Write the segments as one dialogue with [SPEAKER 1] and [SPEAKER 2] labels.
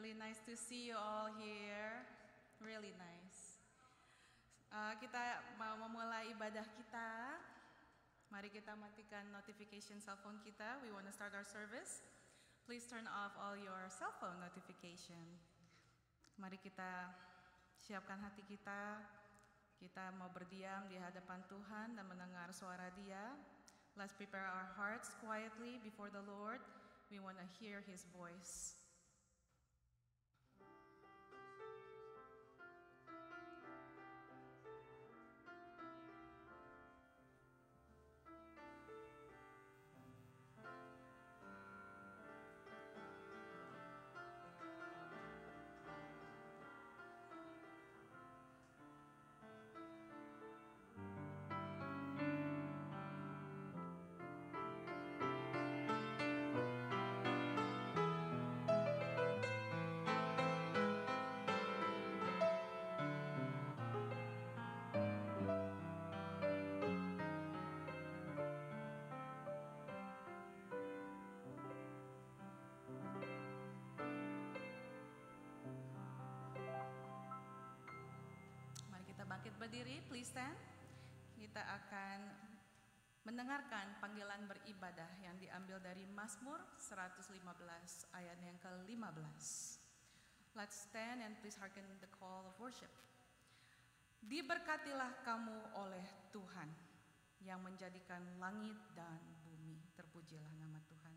[SPEAKER 1] Really nice to see you all here. Really nice. Kita mau memulai ibadah kita. Mari kita matikan notification cell phone kita. We want to start our service. Please turn off all your cell phone notification. Mari kita siapkan hati kita. Kita mau berdiam di hadapan Tuhan dan mendengar suara Dia. Let's prepare our hearts quietly before the Lord. We want to hear His voice. Bangkit berdiri, please stand. Kita akan mendengarkan panggilan beribadah yang diambil dari Mazmur 115 ayat yang ke-15. Let's stand and please hearken the call of worship. Diberkatilah kamu oleh Tuhan yang menjadikan langit dan bumi. Terpujilah nama Tuhan.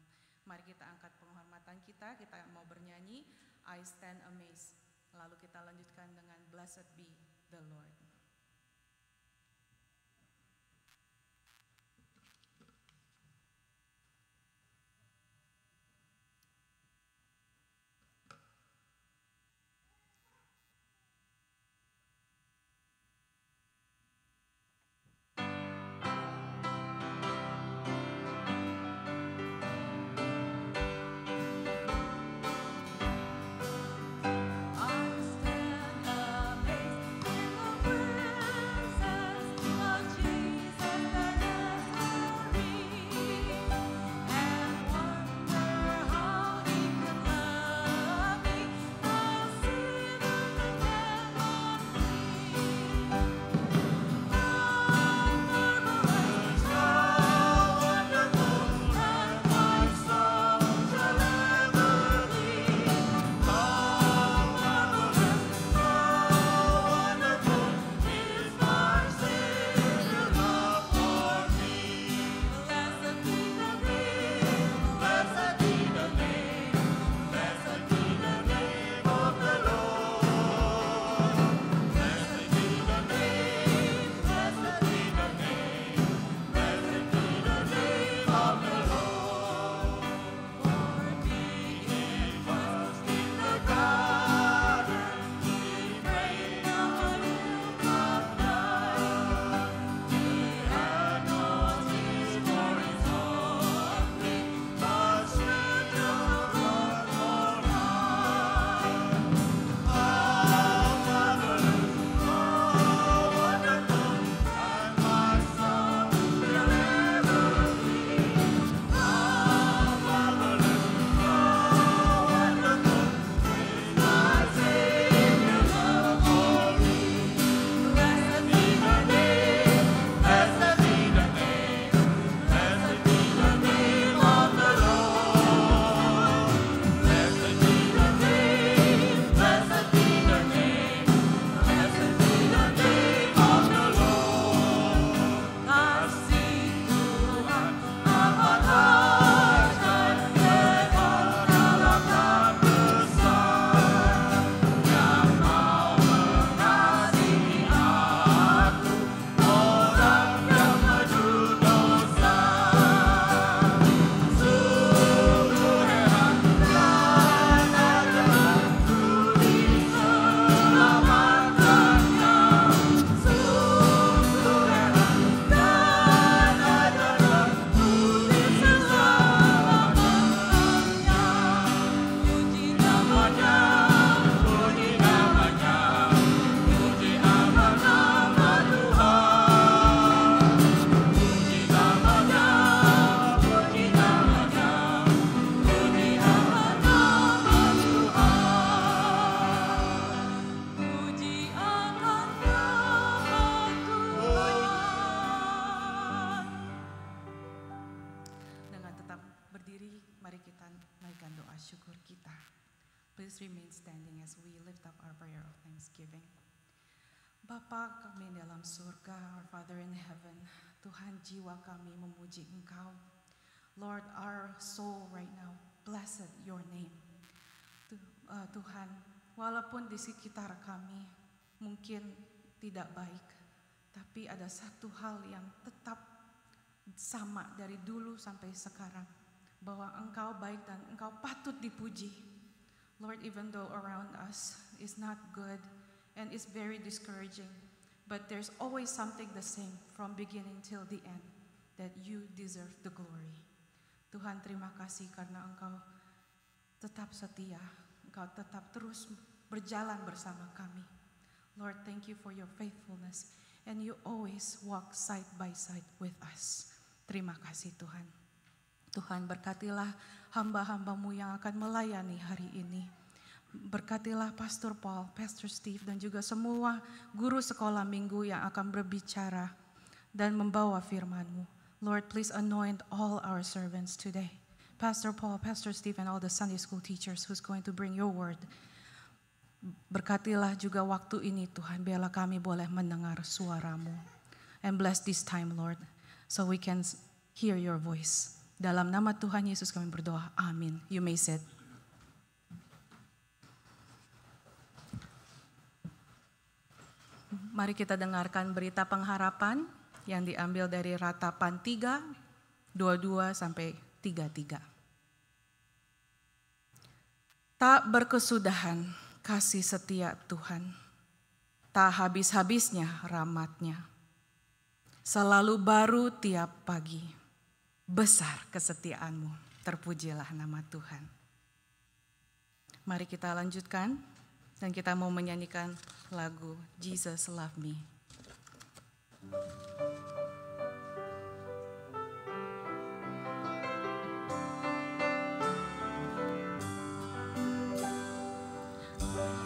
[SPEAKER 1] Mari kita angkat penghormatan kita mau bernyanyi I Stand Amazed. Lalu kita lanjutkan dengan Blessed Be the Lord.
[SPEAKER 2] I stand amazed in the
[SPEAKER 1] Please remain standing as we lift up our prayer of thanksgiving. Bapa kami dalam surga, our Father in heaven, Tuhan, jiwa kami memuji Engkau. Lord, our soul right now, blessed your name. Tuhan, walaupun di sekitar kami mungkin tidak baik, tapi ada satu hal yang tetap sama dari dulu sampai sekarang, bahwa Engkau baik dan Engkau patut dipuji. Lord, even though around us is not good and it's very discouraging, but there's always something the same from beginning till the end, that you deserve the glory. Tuhan, terima kasih karena Engkau tetap setia, Engkau tetap terus berjalan bersama kami. Lord, thank you for your faithfulness, and you always walk side by side with us. Terima kasih Tuhan. Tuhan, berkatilah hamba-hambamu yang akan melayani hari ini. Berkatilah Pastor Paul, Pastor Steve, dan juga semua guru sekolah minggu yang akan berbicara dan membawa firman-Mu. Lord, please anoint all our servants today. Pastor Paul, Pastor Steve, and all the Sunday school teachers who's going to bring your word. Berkatilah juga waktu ini Tuhan, biarlah kami boleh mendengar suara-Mu. And bless this time, Lord, so we can hear your voice. Dalam nama Tuhan Yesus kami berdoa, amin. You may sit. Mari kita dengarkan berita pengharapan yang diambil dari Ratapan 3, 22 sampai 33. Tak berkesudahan kasih setia Tuhan, tak habis-habisnya rahmat-Nya. Selalu baru tiap pagi. Besar kesetiaan-Mu, terpujilah nama Tuhan. Mari kita lanjutkan dan kita mau menyanyikan lagu Jesus Love Me.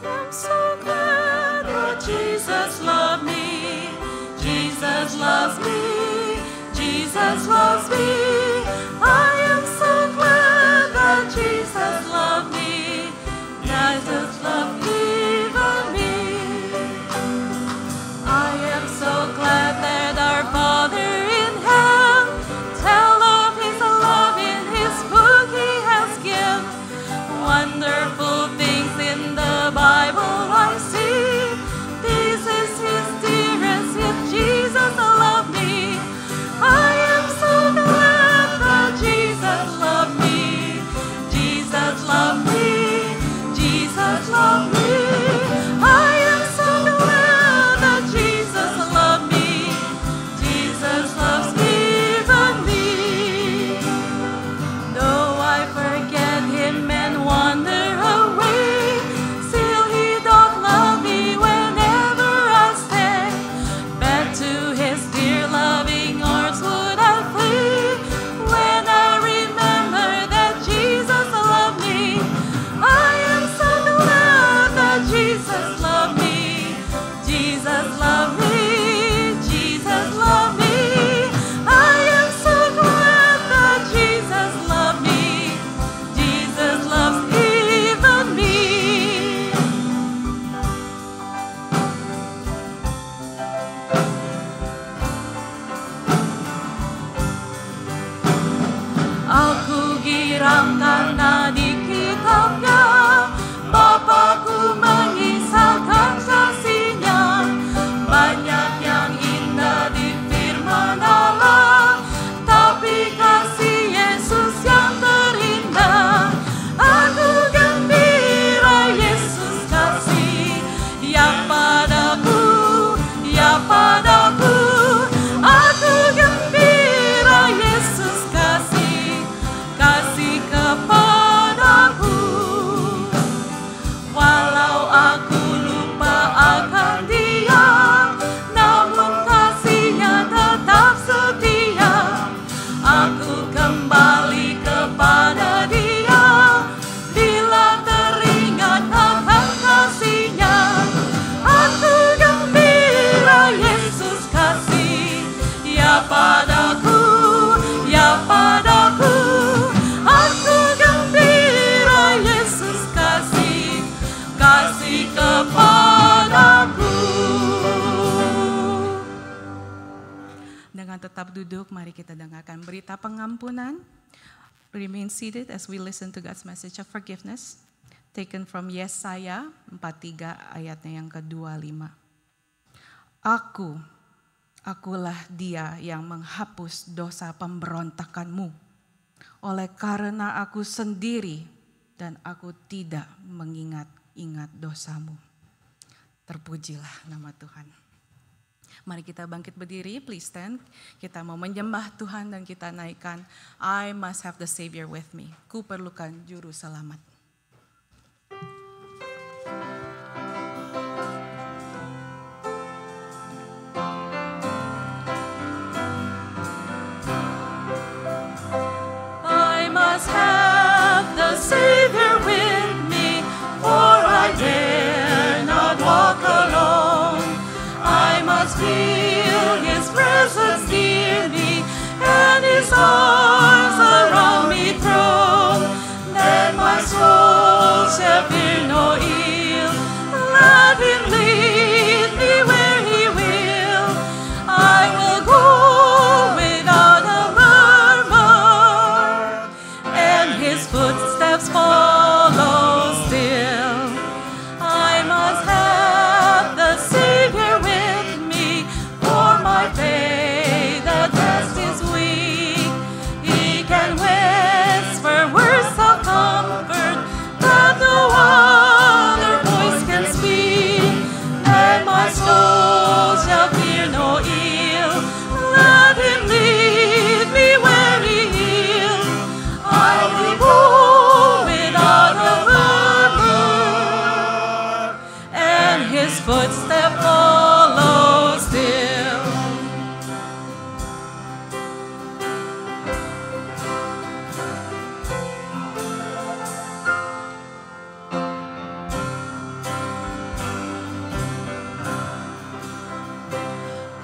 [SPEAKER 1] I'm so glad that Jesus loved me, Jesus loves me, Jesus loves me. I am so glad that Jesus loved me, Jesus loved even me. I am so glad that our Father
[SPEAKER 2] kepadaku.
[SPEAKER 1] Dengan tetap duduk, mari kita dengarkan berita pengampunan. Remain seated as we listen to God's message of forgiveness, taken from Yesaya 43 ayatnya yang ke-25. Akulah dia yang menghapus dosa pemberontakanmu, oleh karena aku sendiri dan aku tidak mengingat-ingat dosamu. Terpujilah nama Tuhan. Mari kita bangkit berdiri, please stand. Kita mau menyembah Tuhan dan kita naikkan I must have the Savior with me. Ku perlukan juru selamat.
[SPEAKER 2] I must have the Savior with me, for I dare not walk alone. I must feel His presence near me, and His arms around me thrown. Then my soul shall fear no ill. Let Him lead me where He will. I will go without a murmur, and His footsteps follow still. I must have the Savior with me, for my faith at best is weak. He can whisper words of comfort that no other voice can speak. And my soul shall fear no ill. Let Him lead me where He will. I will go without a murmur, and His footsteps follow still.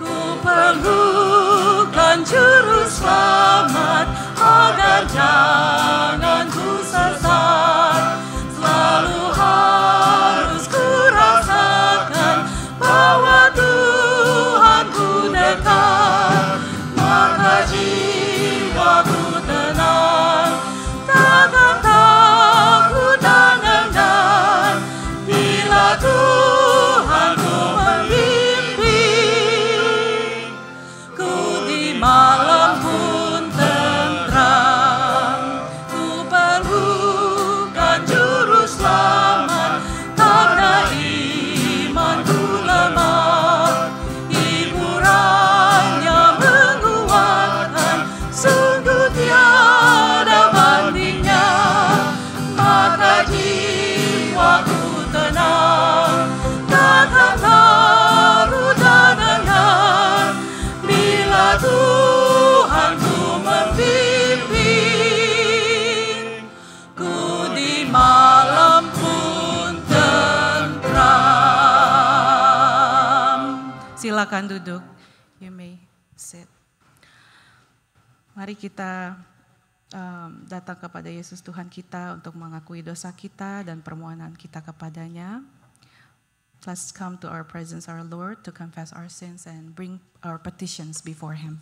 [SPEAKER 2] Ku perlukan juru selamat agar jangan ku sesat. Selalu harus ku rasakan bahwa Tuhanku dekat, maka jiwaku tenang, takkan takut dan enggan bila Tuhanku membimbing. Ku di malam pun tentram, ku perlukan juru selamat karena imanku lemah. Hiburannya menguatkan, sungguh tiada bandingnya. Maka jiwaku tenang, takkan takut dan enggan bila Tuhanku membimbing. Ku di malam pun tentram.
[SPEAKER 1] Silakan duduk. You may sit. Mari kita datang kepada Yesus Tuhan kita untuk mengakui dosa kita dan permohonan kita kepadanya. Let's come to our presence, our Lord, to confess our sins and bring our petitions before Him.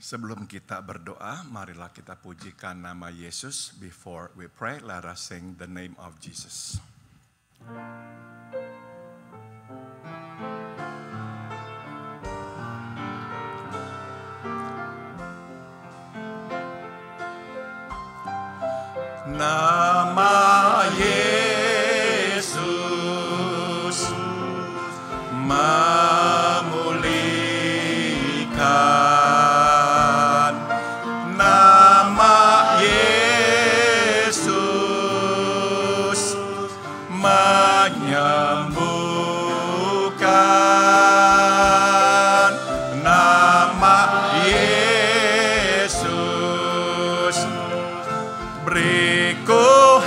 [SPEAKER 3] Sebelum kita berdoa, marilah kita pujikan nama Yesus. Before we pray, let us sing the name of Jesus. Nama Yesus memulihkan, nama Yesus menyembuhkan, nama Yesus beriku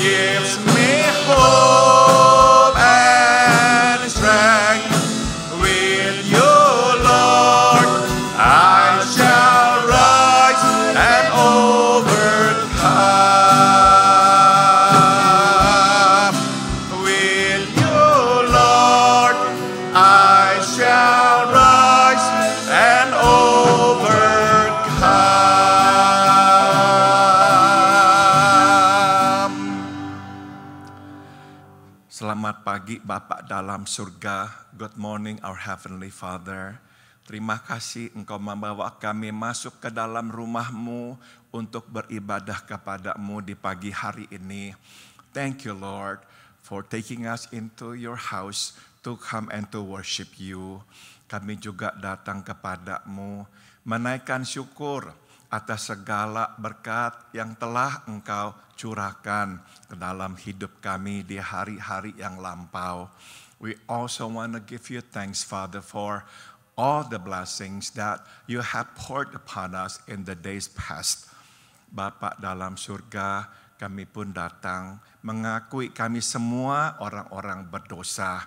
[SPEAKER 3] gives me hope and strength. With you, Lord, I shall rise and overcome. With you, Lord, I shall rise and overcome. Selamat pagi Bapak dalam surga. Good morning our Heavenly Father. Terima kasih Engkau membawa kami masuk ke dalam rumah-Mu untuk beribadah kepada-Mu di pagi hari ini. Thank you Lord for taking us into your house to come and to worship you. Kami juga datang kepada-Mu menaikkan syukur atas segala berkat yang telah Engkau curahkan ke dalam hidup kami di hari-hari yang lampau. We also want to give you thanks, Father, for all the blessings that you have poured upon us in the days past. Bapa dalam surga, kami pun datang mengakui kami semua orang-orang berdosa.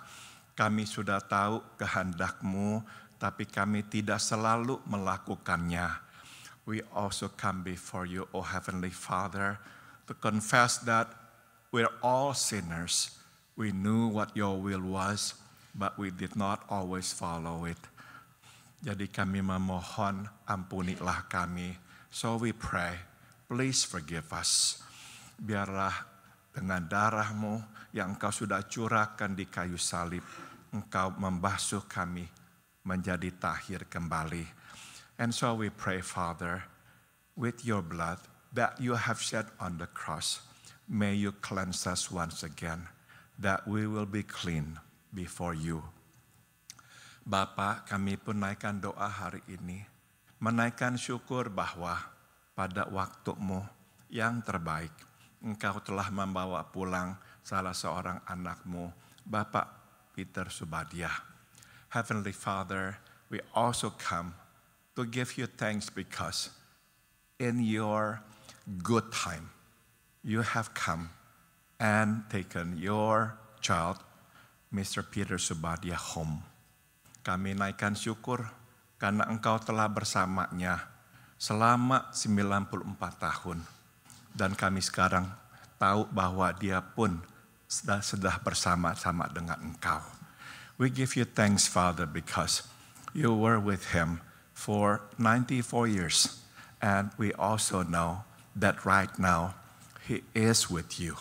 [SPEAKER 3] Kami sudah tahu kehendak-Mu, tapi kami tidak selalu melakukannya. We also come before you, O Heavenly Father, to confess that we're all sinners. We knew what your will was, but we did not always follow it. Jadi kami memohon, ampunilah kami. So we pray, please forgive us. Biarlah dengan darah-Mu yang Engkau sudah curahkan di kayu salib, Engkau membasuh kami menjadi tahir kembali. And so we pray, Father, with your blood that you have shed on the cross, may you cleanse us once again, that we will be clean before you. Bapa, kami pun naikkan doa hari ini, menaikkan syukur bahwa pada waktu-Mu yang terbaik, Engkau telah membawa pulang salah seorang anak-Mu, Bapak Peter Subadia. Heavenly Father, we also come to give you thanks because in your good time, you have come and taken your child, Mr. Peter Subadia, home. Kami naikkan syukur karena Engkau telah bersamanya selama 94 tahun. Dan kami sekarang tahu bahwa dia pun sudah bersama-sama dengan Engkau. We give you thanks, Father, because you were with him for 94 years. And we also know that right now he is with you.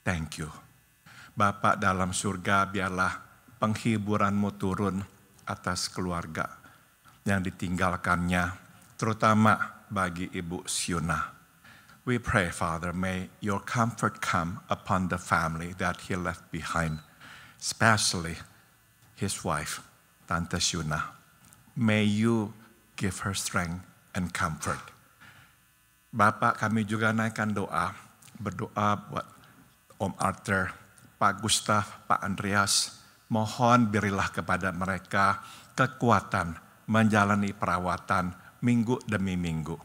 [SPEAKER 3] Thank you. Bapa dalam surga, biarlah penghiburan-Mu turun atas keluarga yang ditinggalkannya, terutama bagi Ibu Siuna. We pray, Father, may your comfort come upon the family that he left behind, especially his wife, Tante Siuna. May you give her strength and comfort. Bapak, kami juga naikkan berdoa buat Om Arthur, Pak Gustaf, Pak Andreas. Mohon berilah kepada mereka kekuatan menjalani perawatan minggu demi minggu.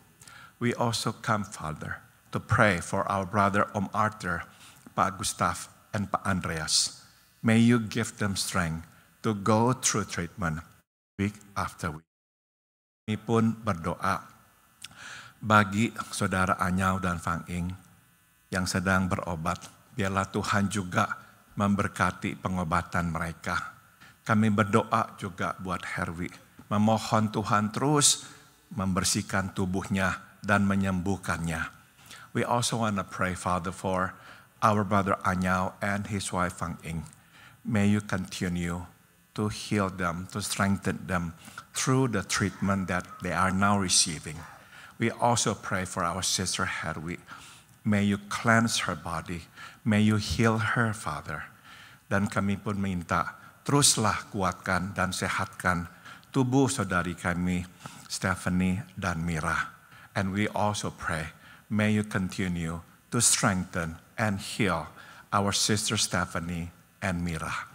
[SPEAKER 3] We also come, Father, to pray for our brother Om Arthur, Pak Gustaf, and Pak Andreas. May you give them strength to go through treatment week after week. Kami pun berdoa bagi saudara Anyau dan Fang Ing yang sedang berobat. Biarlah Tuhan juga memberkati pengobatan mereka. Kami berdoa juga buat Herwi. Memohon Tuhan terus membersihkan tubuhnya dan menyembuhkannya. We also want to pray, Father, for our brother Anyau and his wife Fang Ing. May you continue to heal them, to strengthen them through the treatment that they are now receiving. We also pray for our sister Herwi. May you cleanse her body. May you heal her, Father. Dan kami pun minta, teruslah kuatkan dan sehatkan tubuh saudari kami, Stephanie dan Mira. And we also pray, may you continue to strengthen and heal our sister Stephanie and Mira.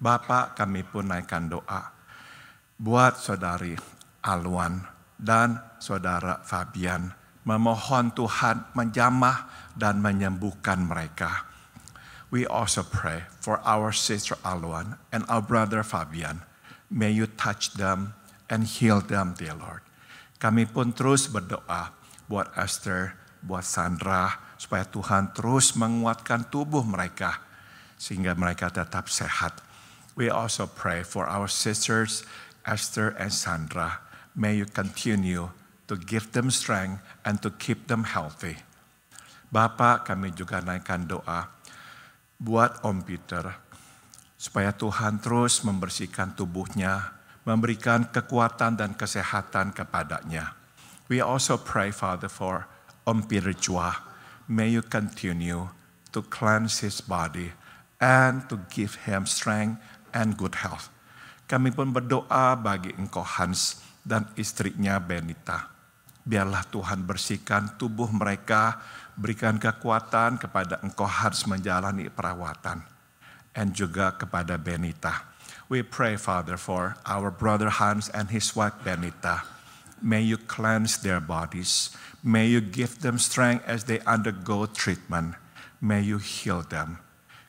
[SPEAKER 3] Bapak, kami pun naikkan doa buat saudari Alwan dan saudara Fabian. Memohon Tuhan menjamah dan menyembuhkan mereka. We also pray for our sister Alwan and our brother Fabian. May you touch them and heal them, dear Lord. Kami pun terus berdoa buat Esther, buat Sandra, supaya Tuhan terus menguatkan tubuh mereka sehingga mereka tetap sehat. We also pray for our sisters Esther and Sandra. May you continue to give them strength and to keep them healthy. Bapak, kami juga naikkan doa buat Om Peter, supaya Tuhan terus membersihkan tubuhnya, memberikan kekuatan dan kesehatan kepadanya. We also pray, Father, for Om Peter Chua. May you continue to cleanse his body and to give him strength and good health. Kami pun berdoa bagi Engkau Hans dan istrinya Benita. Biarlah Tuhan bersihkan tubuh mereka, berikan kekuatan kepada Engkau Hans menjalani perawatan. And juga kepada Benita. We pray, Father, for our brother Hans and his wife Benita. May you cleanse their bodies. May you give them strength as they undergo treatment. May you heal them.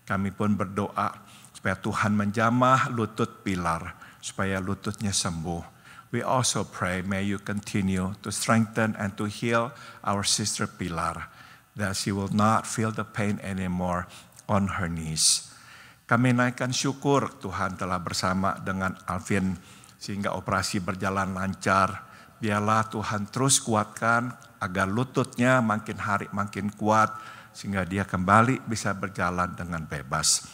[SPEAKER 3] Kami pun berdoa supaya Tuhan menjamah lutut Pilar, supaya lututnya sembuh. We also pray, may you continue to strengthen and to heal our sister Pilar, that she will not feel the pain anymore on her knees. Kami naikkan syukur Tuhan telah bersama dengan Alvin sehingga operasi berjalan lancar. Biarlah Tuhan terus kuatkan agar lututnya makin hari makin kuat sehingga dia kembali bisa berjalan dengan bebas.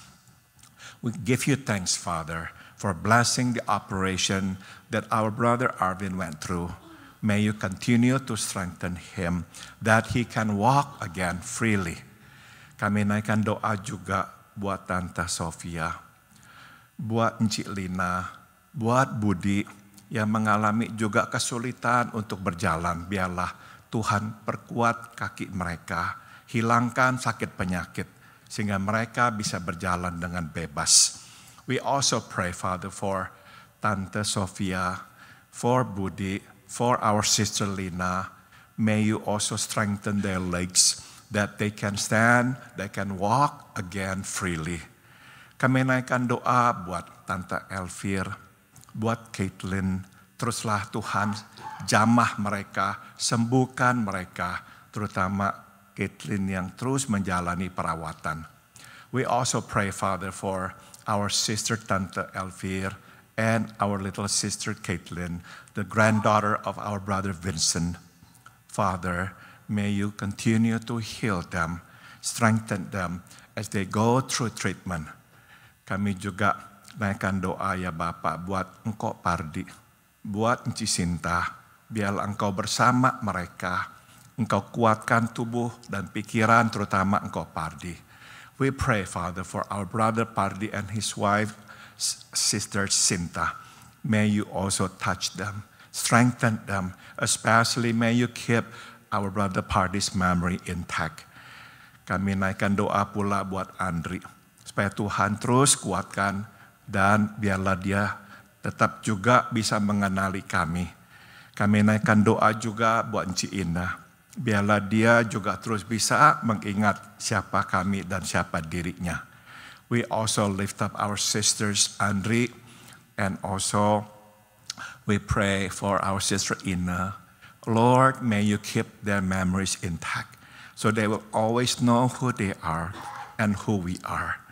[SPEAKER 3] We give you thanks, Father, for blessing the operation that our brother Arvin went through. May you continue to strengthen him that he can walk again freely. Kami naikkan doa juga buat Tante Sofia, buat Encik Lina, buat Budi yang mengalami juga kesulitan untuk berjalan. Biarlah Tuhan perkuat kaki mereka, hilangkan sakit penyakit sehingga mereka bisa berjalan dengan bebas. We also pray, Father, for Tante Sofia, for Budi, for our sister Lina. May you also strengthen their legs, that they can stand, they can walk again freely. Kami naikkan doa buat Tante Elvir, buat Caitlin. Teruslah Tuhan jamah mereka, sembuhkan mereka, terutama Caitlin yang terus menjalani perawatan. We also pray, Father, for our sister Tante Elvir and our little sister Caitlin, the granddaughter of our brother Vincent. Father, may you continue to heal them, strengthen them as they go through treatment. Kami juga naikkan doa ya Bapak buat Engkau Pardi, buat Enci Sinta. Biarlah Engkau bersama mereka. Engkau kuatkan tubuh dan pikiran terutama Engkau Pardi. We pray, Father, for our brother Pardi and his wife, sister Sinta. May you also touch them, strengthen them, especially may you keep our brother Pardi's memory intact. Kami naikkan doa pula buat Andri, supaya Tuhan terus kuatkan dan biarlah dia tetap juga bisa mengenali kami. Kami naikkan doa juga buat Encik Indah, biarlah dia juga terus bisa mengingat siapa kami dan siapa dirinya. We also lift up our sisters Andri, and also we pray for our sister Ina. Lord, may you keep their memories intact, so they will always know who they are and who we are.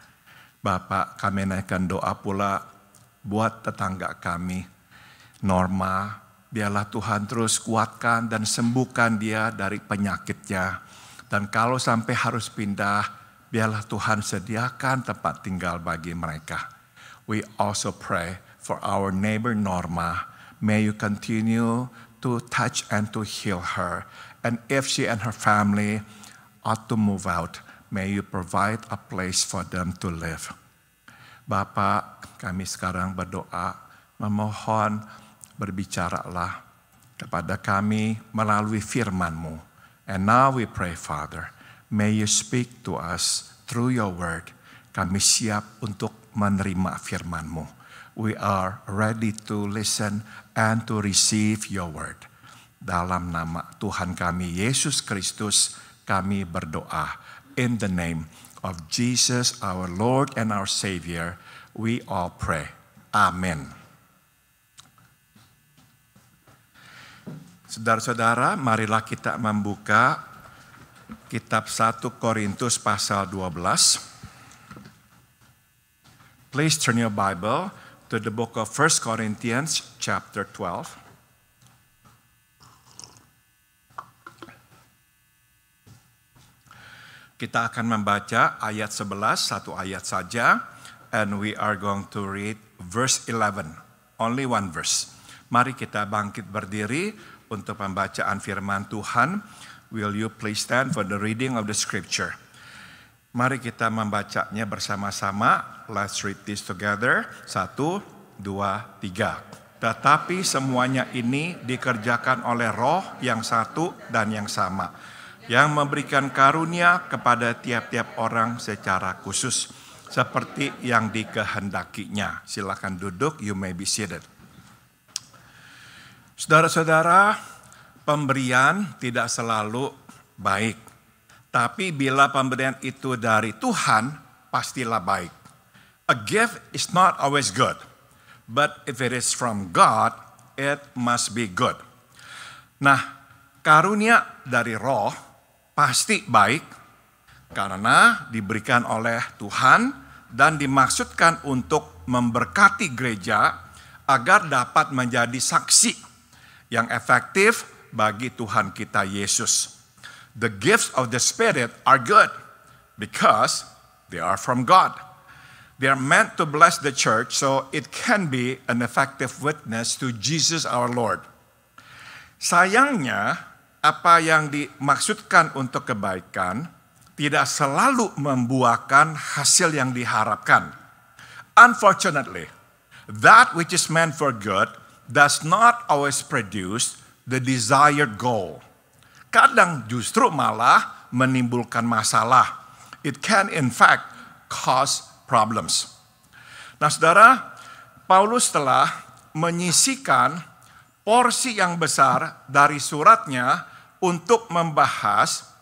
[SPEAKER 3] Bapak, kami naikkan doa pula buat tetangga kami, Norma. Biarlah Tuhan terus kuatkan dan sembuhkan dia dari penyakitnya. Dan kalau sampai harus pindah, biarlah Tuhan sediakan tempat tinggal bagi mereka. We also pray for our neighbor Norma. May you continue to touch and to heal her. And if she and her family ought to move out, may you provide a place for them to live. Bapak, kami sekarang berdoa, memohon berbicaralah kepada kami melalui firman-Mu. And now we pray, Father, may you speak to us through your word. Kami siap untuk menerima firman-Mu. We are ready to listen and to receive your word. Dalam nama Tuhan kami Yesus Kristus kami berdoa. In the name of Jesus our Lord and our Savior, we all pray. Amen. Saudara-saudara, marilah kita membuka kitab 1 Korintus pasal 12. Please turn your Bible to the book of 1 Corinthians chapter 12. Kita akan membaca ayat 11, satu ayat saja, and we are going to read verse 11, only one verse. Mari kita bangkit berdiri untuk pembacaan firman Tuhan. Will you please stand for the reading of the scripture? Mari kita membacanya bersama-sama. Let's read this together. 1, 2, 3. Tetapi semuanya ini dikerjakan oleh Roh yang satu dan yang sama, yang memberikan karunia kepada tiap-tiap orang secara khusus, seperti yang dikehendakinya. Silakan duduk, you may be seated. Saudara-saudara, pemberian tidak selalu baik. Tapi bila pemberian itu dari Tuhan, pastilah baik. A gift is not always good, but if it is from God, it must be good. Nah, karunia dari Roh pasti baik karena diberikan oleh Tuhan dan dimaksudkan untuk memberkati gereja agar dapat menjadi saksi yang efektif bagi Tuhan kita Yesus. The gifts of the Spirit are good because they are from God. They are meant to bless the church so it can be an effective witness to Jesus our Lord. Sayangnya, apa yang dimaksudkan untuk kebaikan tidak selalu membuahkan hasil yang diharapkan. Unfortunately, that which is meant for good does not always produce the desired goal. Kadang justru malah menimbulkan masalah. It can in fact cause problems. Nah, saudara, Paulus telah menyisikan porsi yang besar dari suratnya untuk membahas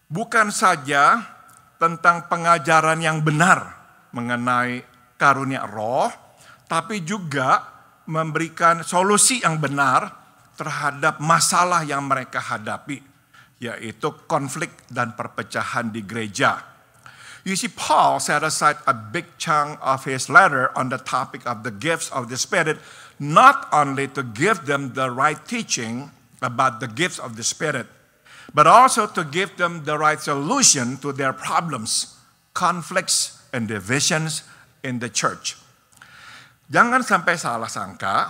[SPEAKER 3] bukan saja tentang pengajaran yang benar mengenai karunia Roh, tapi juga memberikan solusi yang benar terhadap masalah yang mereka hadapi, yaitu konflik dan perpecahan di gereja. You see, Paul set aside a big chunk of his letter on the topic of the gifts of the Spirit, not only to give them the right teaching about the gifts of the Spirit, but also to give them the right solution to their problems, conflicts, and divisions in the church. Jangan sampai salah sangka,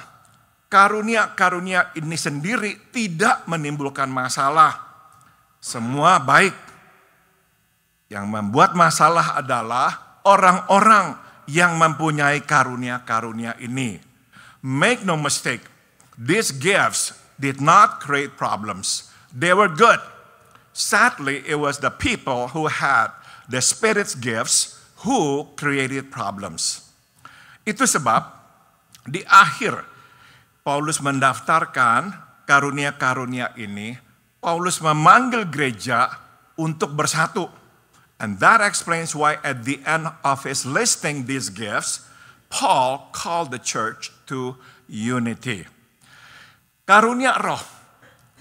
[SPEAKER 3] karunia-karunia ini sendiri tidak menimbulkan masalah. Semua baik. Yang membuat masalah adalah orang-orang yang mempunyai karunia-karunia ini. Make no mistake, these gifts did not create problems. They were good. Sadly, it was the people who had the Spirit's gifts who created problems. Itu sebab di akhir Paulus mendaftarkan karunia-karunia ini, Paulus memanggil gereja untuk bersatu. And that explains why at the end of his listing these gifts, Paul called the church to unity. Karunia Roh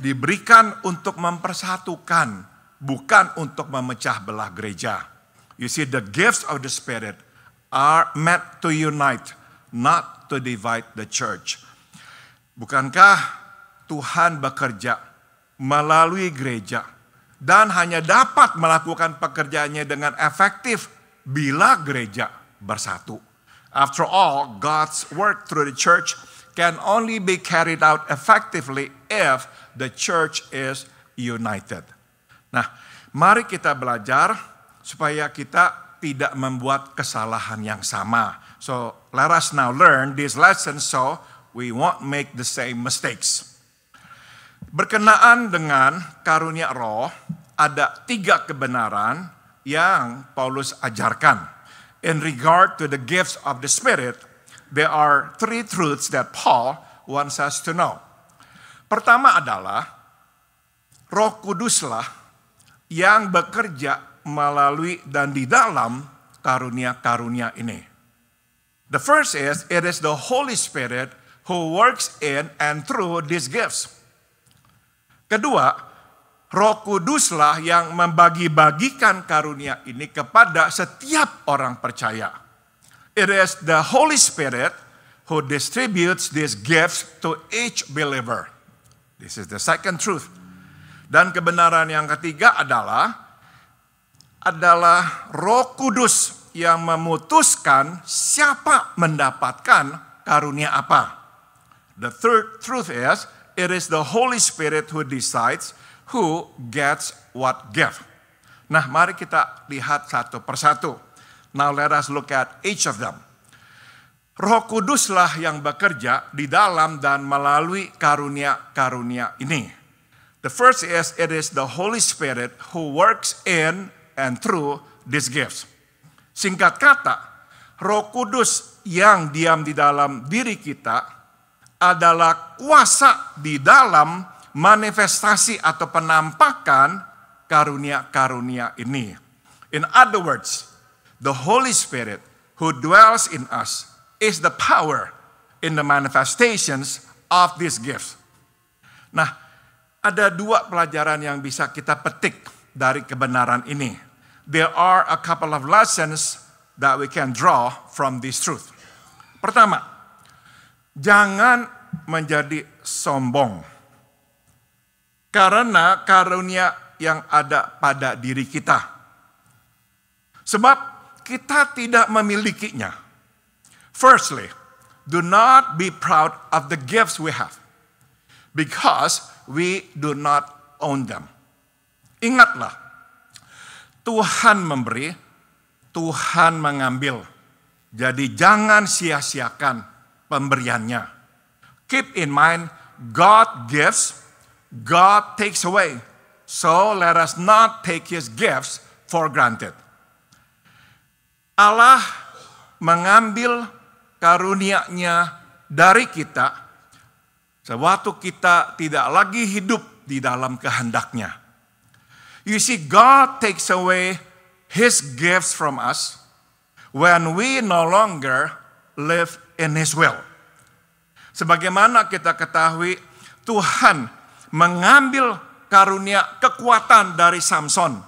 [SPEAKER 3] diberikan untuk mempersatukan, bukan untuk memecah belah gereja. You see, the gifts of the Spirit are meant to unite, not to divide the church. Bukankah Tuhan bekerja melalui gereja dan hanya dapat melakukan pekerjaannya dengan efektif bila gereja bersatu? After all, God's work through the church can only be carried out effectively if the church is united. Nah, mari kita belajar supaya kita tidak membuat kesalahan yang sama. So, let us now learn these lessons so we won't make the same mistakes. Berkenaan dengan karunia Roh, ada 3 kebenaran yang Paulus ajarkan. In regard to the gifts of the Spirit, there are 3 truths that Paul wants us to know. Pertama adalah Roh Kuduslah yang bekerja melalui dan di dalam karunia-karunia ini. The first is, it is the Holy Spirit who works in and through these gifts. Kedua, Roh Kuduslah yang membagi-bagikan karunia ini kepada setiap orang percaya. It is the Holy Spirit who distributes these gifts to each believer. This is the second truth. Dan kebenaran yang ketiga adalah Roh Kudus yang memutuskan siapa mendapatkan karunia apa. The third truth is, it is the Holy Spirit who decides who gets what gift. Nah, mari kita lihat satu persatu. Now let us look at each of them. Roh Kuduslah yang bekerja di dalam dan melalui karunia-karunia ini. The first is, it is the Holy Spirit who works in and through these gifts. Singkat kata, Roh Kudus yang diam di dalam diri kita adalah kuasa di dalam manifestasi atau penampakan karunia-karunia ini. In other words, the Holy Spirit who dwells in us is the power in the manifestations of these gifts. Nah, ada dua pelajaran yang bisa kita petik dari kebenaran ini. There are a couple of lessons that we can draw from this truth. Pertama, jangan menjadi sombong karena karunia yang ada pada diri kita. Sebab kita tidak memilikinya. Firstly, do not be proud of the gifts we have, because we do not own them. Ingatlah, Tuhan memberi, Tuhan mengambil. Jadi jangan sia-siakan pemberiannya. Keep in mind, God gives, God takes away. So let us not take His gifts for granted. Allah mengambil karunia-Nya dari kita sewaktu kita tidak lagi hidup di dalam kehendak-Nya. You see, God takes away His gifts from us when we no longer live in His will. Sebagaimana kita ketahui, Tuhan mengambil karunia kekuatan dari Samson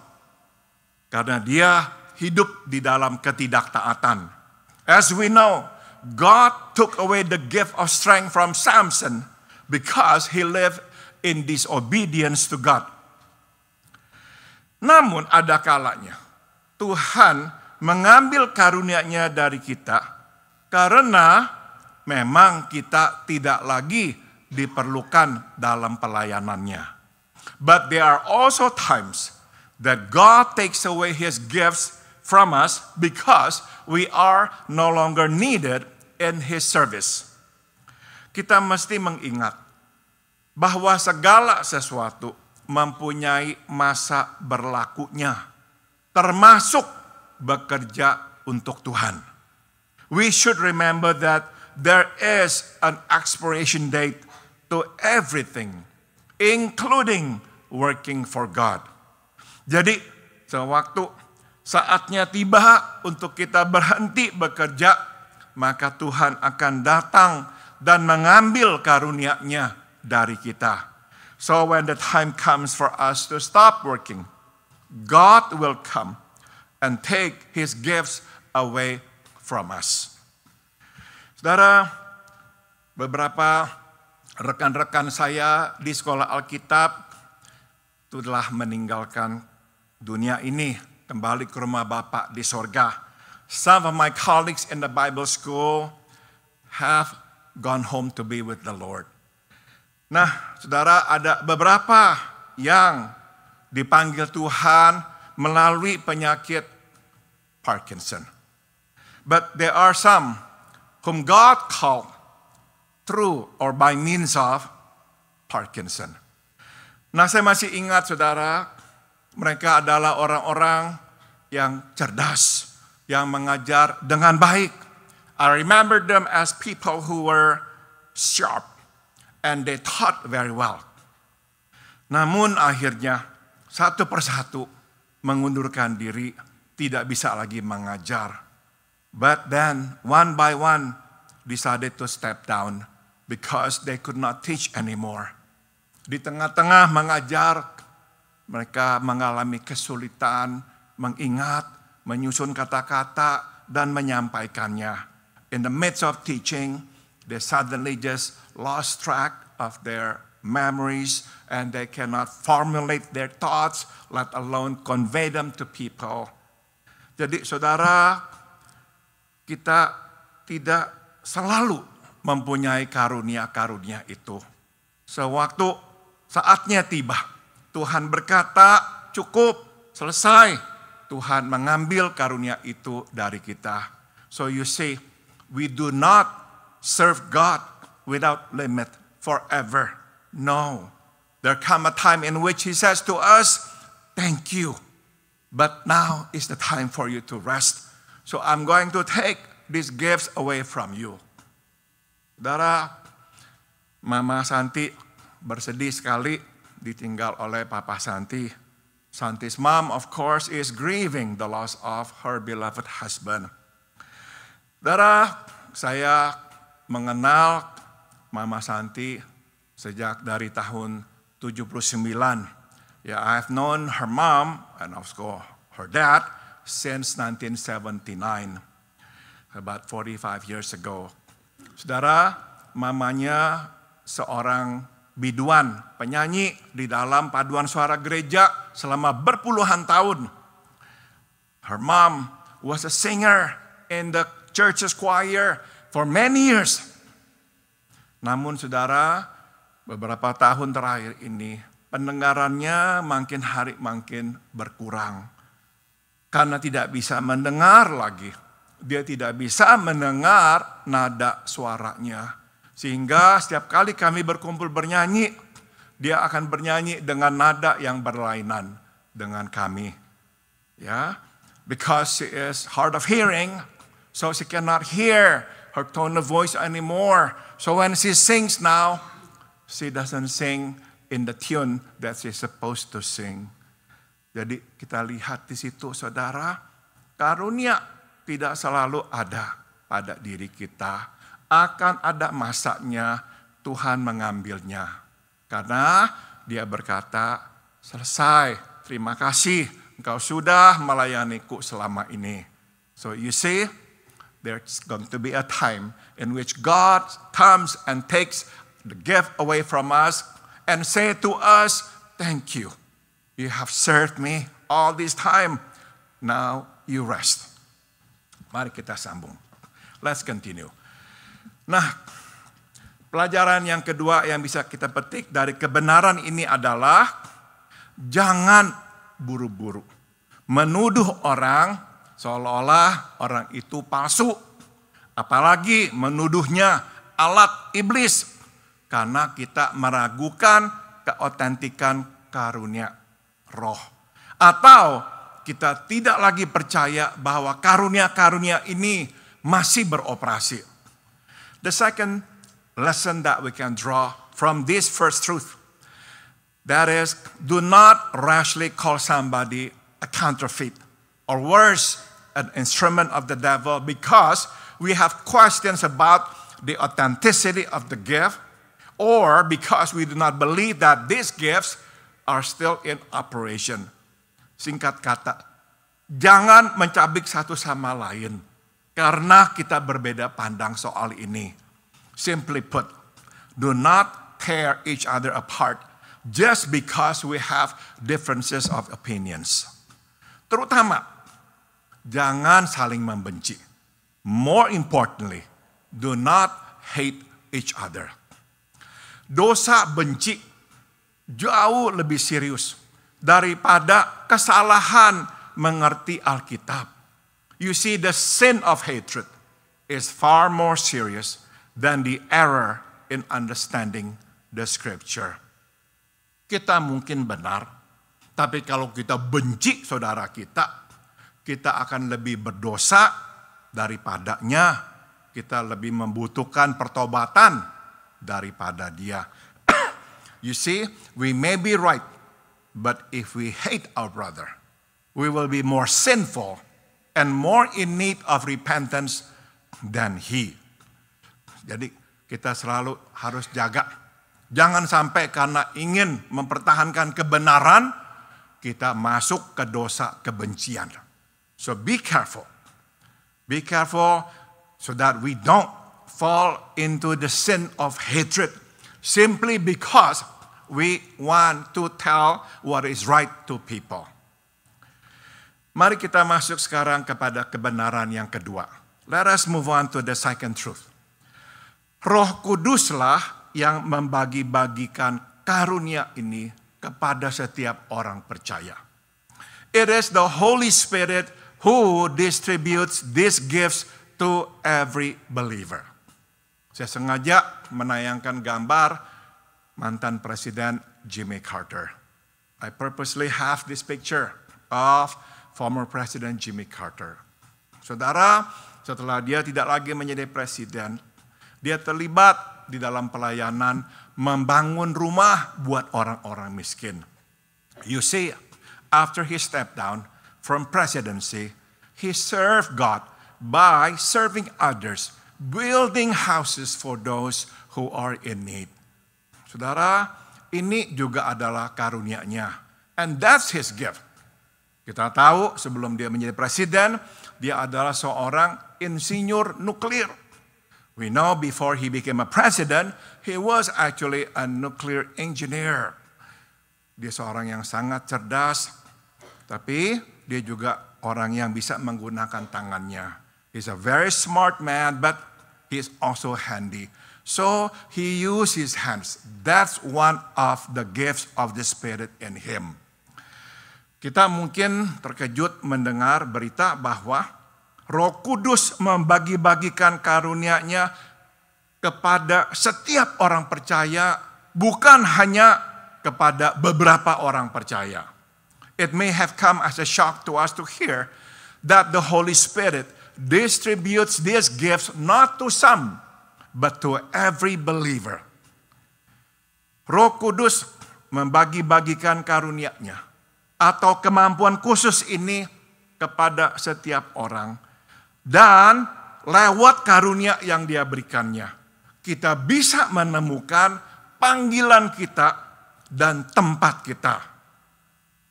[SPEAKER 3] karena dia hidup di dalam ketidaktaatan. As we know, God took away the gift of strength from Samson because he lived in disobedience to God. Namun ada kalanya Tuhan mengambil karunia-Nya dari kita karena memang kita tidak lagi diperlukan dalam pelayanannya. But there are also times that God takes away His gifts from us because we are no longer needed in His service. Kita mesti mengingat bahwa segala sesuatu mempunyai masa berlakunya, termasuk bekerja untuk Tuhan. We should remember that there is an expiration date to everything, including working for God. Jadi, sewaktu saatnya tiba untuk kita berhenti bekerja, maka Tuhan akan datang dan mengambil karunia-Nya dari kita. So when the time comes for us to stop working, God will come and take His gifts away from us. Saudara, beberapa rekan-rekan saya di sekolah Alkitab telah meninggalkan dunia ini, kembali ke rumah Bapa di sorga. Some of my colleagues in the Bible school have gone home to be with the Lord. Nah, saudara, ada beberapa yang dipanggil Tuhan melalui penyakit Parkinson. But there are some whom God called through or by means of Parkinson. Nah, saya masih ingat, saudara, mereka adalah orang-orang yang cerdas, yang mengajar dengan baik. I remember them as people who were sharp and they taught very well. Namun akhirnya satu persatu mengundurkan diri, tidak bisa lagi mengajar. But then one by one decided to step down because they could not teach anymore. Di tengah-tengah mengajar, mereka mengalami kesulitan mengingat, menyusun kata-kata, dan menyampaikannya. In the midst of teaching, they suddenly just lost track of their memories and they cannot formulate their thoughts, let alone convey them to people. Jadi saudara, kita tidak selalu mempunyai karunia-karunia itu. Sewaktu saatnya tiba, Tuhan berkata, cukup, selesai. Tuhan mengambil karunia itu dari kita. So you see, we do not serve God without limit forever. No. There come a time in which He says to us, thank you. But now is the time for you to rest. So I'm going to take these gifts away from you. Saudara, Mama Santi bersedih sekali ditinggal oleh Papa Santi. Santi's mom, of course, is grieving the loss of her beloved husband. Saudara, saya mengenal Mama Santi sejak dari tahun 79. Yeah, I've known her mom and also her dad since 1979, about 45 years ago. Saudara, mamanya seorang biduan, penyanyi di dalam paduan suara gereja selama berpuluhan tahun. Her mom was a singer in the church's choir for many years. Namun saudara, beberapa tahun terakhir ini, pendengarannya makin hari makin berkurang. Karena tidak bisa mendengar lagi. Dia tidak bisa mendengar nada suaranya. Sehingga setiap kali kami berkumpul bernyanyi, dia akan bernyanyi dengan nada yang berlainan dengan kami. Ya, because she is hard of hearing, so she cannot hear her tone of voice anymore. So when she sings now, she doesn't sing in the tune that she's supposed to sing. Jadi kita lihat di situ saudara, karunia tidak selalu ada pada diri kita. Akan ada masanya Tuhan mengambilnya. Karena dia berkata, selesai, terima kasih, engkau sudah melayaniku selama ini. So you see, there's going to be a time in which God comes and takes the gift away from us and say to us, thank you. You have served me all this time. Now you rest. Mari kita sambung. Let's continue. Nah, pelajaran yang kedua yang bisa kita petik dari kebenaran ini adalah jangan buru-buru menuduh orang seolah-olah orang itu palsu. Apalagi menuduhnya alat iblis. Karena kita meragukan keotentikan karunia roh. Atau kita tidak lagi percaya bahwa karunia-karunia ini masih beroperasi. The second lesson that we can draw from this first truth, that is, do not rashly call somebody a counterfeit, or worse, an instrument of the devil, because we have questions about the authenticity of the gift, or because we do not believe that these gifts are still in operation. Singkat kata, jangan mencabik satu sama lain. Karena kita berbeda pandang soal ini. Simply put, do not tear each other apart just because we have differences of opinions. Terutama, jangan saling membenci. More importantly, do not hate each other. Dosa benci jauh lebih serius daripada kesalahan mengerti Alkitab. You see, the sin of hatred is far more serious than the error in understanding the scripture. Kita mungkin benar, tapi kalau kita benci saudara kita akan lebih berdosa daripadanya. Kita lebih membutuhkan pertobatan daripada dia. You see, we may be right, but if we hate our brother, we will be more sinful and more in need of repentance than he. Jadi kita selalu harus jaga. Jangan sampai karena ingin mempertahankan kebenaran, kita masuk ke dosa kebencian. So be careful. Be careful so that we don't fall into the sin of hatred simply because we want to tell what is right to people. Mari kita masuk sekarang kepada kebenaran yang kedua. Let us move on to the second truth. Roh Kuduslah yang membagi-bagikan karunia ini kepada setiap orang percaya. It is the Holy Spirit who distributes these gifts to every believer. Saya sengaja menayangkan gambar mantan Presiden Jimmy Carter. I purposely have this picture of former President Jimmy Carter. Saudara, setelah dia tidak lagi menjadi presiden, dia terlibat di dalam pelayanan membangun rumah buat orang-orang miskin. You see, after he stepped down from presidency, he served God by serving others, building houses for those who are in need. Saudara, ini juga adalah karunia-Nya. And that's his gift. Kita tahu sebelum dia menjadi presiden, dia adalah seorang insinyur nuklir. We know before he became a president, he was actually a nuclear engineer. Dia seorang yang sangat cerdas, tapi dia juga orang yang bisa menggunakan tangannya. He's a very smart man, but he's also handy. So he used his hands. That's one of the gifts of the Spirit in him. Kita mungkin terkejut mendengar berita bahwa Roh Kudus membagi-bagikan karunia-Nya kepada setiap orang percaya, bukan hanya kepada beberapa orang percaya. It may have come as a shock to us to hear that the Holy Spirit distributes these gifts not to some, but to every believer. Roh Kudus membagi-bagikan karunia-Nya atau kemampuan khusus ini kepada setiap orang. Dan lewat karunia yang dia berikannya, kita bisa menemukan panggilan kita dan tempat kita.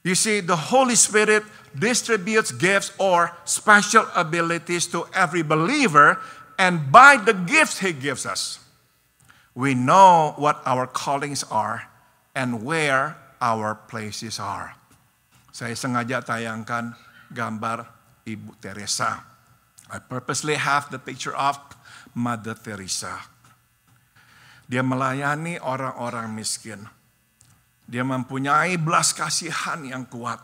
[SPEAKER 3] You see, the Holy Spirit distributes gifts or special abilities to every believer, and by the gifts He gives us, we know what our callings are and where our places are. Saya sengaja tayangkan gambar Ibu Teresa. I purposely have the picture of Mother Teresa. Dia melayani orang-orang miskin. Dia mempunyai belas kasihan yang kuat.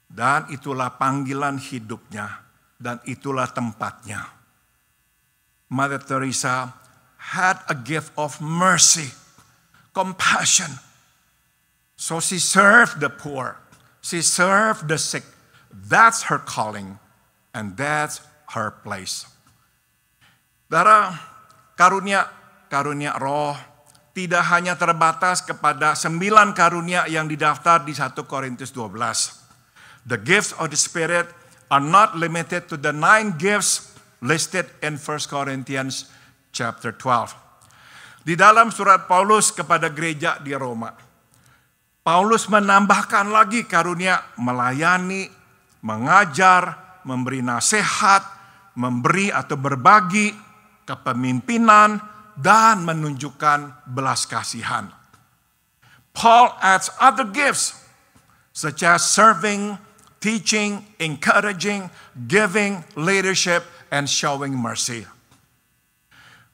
[SPEAKER 3] Dan itulah panggilan hidupnya. Dan itulah tempatnya. Mother Teresa had a gift of mercy, compassion. So she served the poor. She served the sick. That's her calling. And that's her place. Saudara, karunia roh tidak hanya terbatas kepada 9 karunia yang didaftar di 1 Korintus 12. The gifts of the Spirit are not limited to the 9 gifts listed in 1 Corinthians chapter 12. Di dalam surat Paulus kepada gereja di Roma, Paulus menambahkan lagi karunia melayani, mengajar, memberi nasihat, memberi atau berbagi, kepemimpinan, dan menunjukkan belas kasihan. Paul adds other gifts such as serving, teaching, encouraging, giving, leadership, and showing mercy.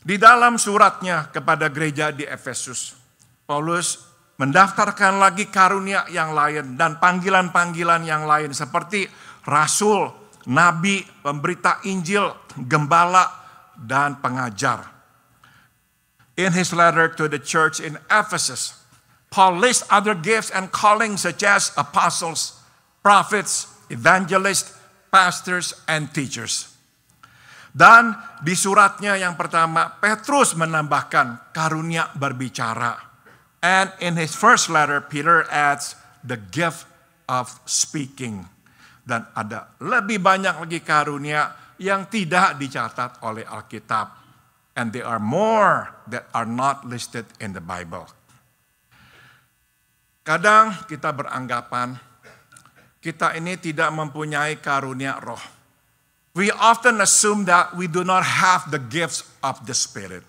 [SPEAKER 3] Di dalam suratnya kepada gereja di Efesus, Paulus mendaftarkan lagi karunia yang lain dan panggilan-panggilan yang lain seperti rasul, nabi, pemberita Injil, gembala, dan pengajar. In his letter to the church in Ephesus, Paul lists other gifts and callings such as apostles, prophets, evangelists, pastors, and teachers. Dan di suratnya yang pertama, Petrus menambahkan karunia berbicara. And in his first letter, Peter adds the gift of speaking. Dan ada lebih banyak lagi karunia yang tidak dicatat oleh Alkitab. And there are more that are not listed in the Bible. Kadang kita beranggapan kita ini tidak mempunyai karunia roh. We often assume that we do not have the gifts of the Spirit.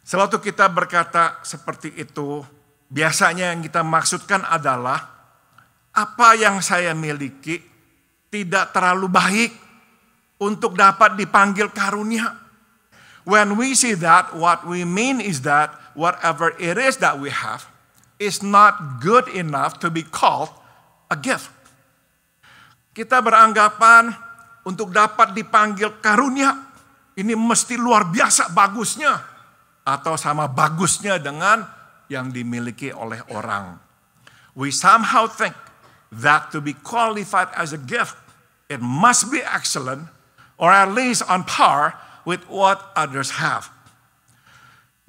[SPEAKER 3] Sewaktu kita berkata seperti itu, biasanya yang kita maksudkan adalah apa yang saya miliki tidak terlalu baik untuk dapat dipanggil karunia. When we see that, what we mean is that whatever it is that we have is not good enough to be called a gift. Kita beranggapan untuk dapat dipanggil karunia, ini mesti luar biasa bagusnya, atau sama bagusnya dengan yang dimiliki oleh orang. We somehow think that to be qualified as a gift, it must be excellent, or at least on par with what others have.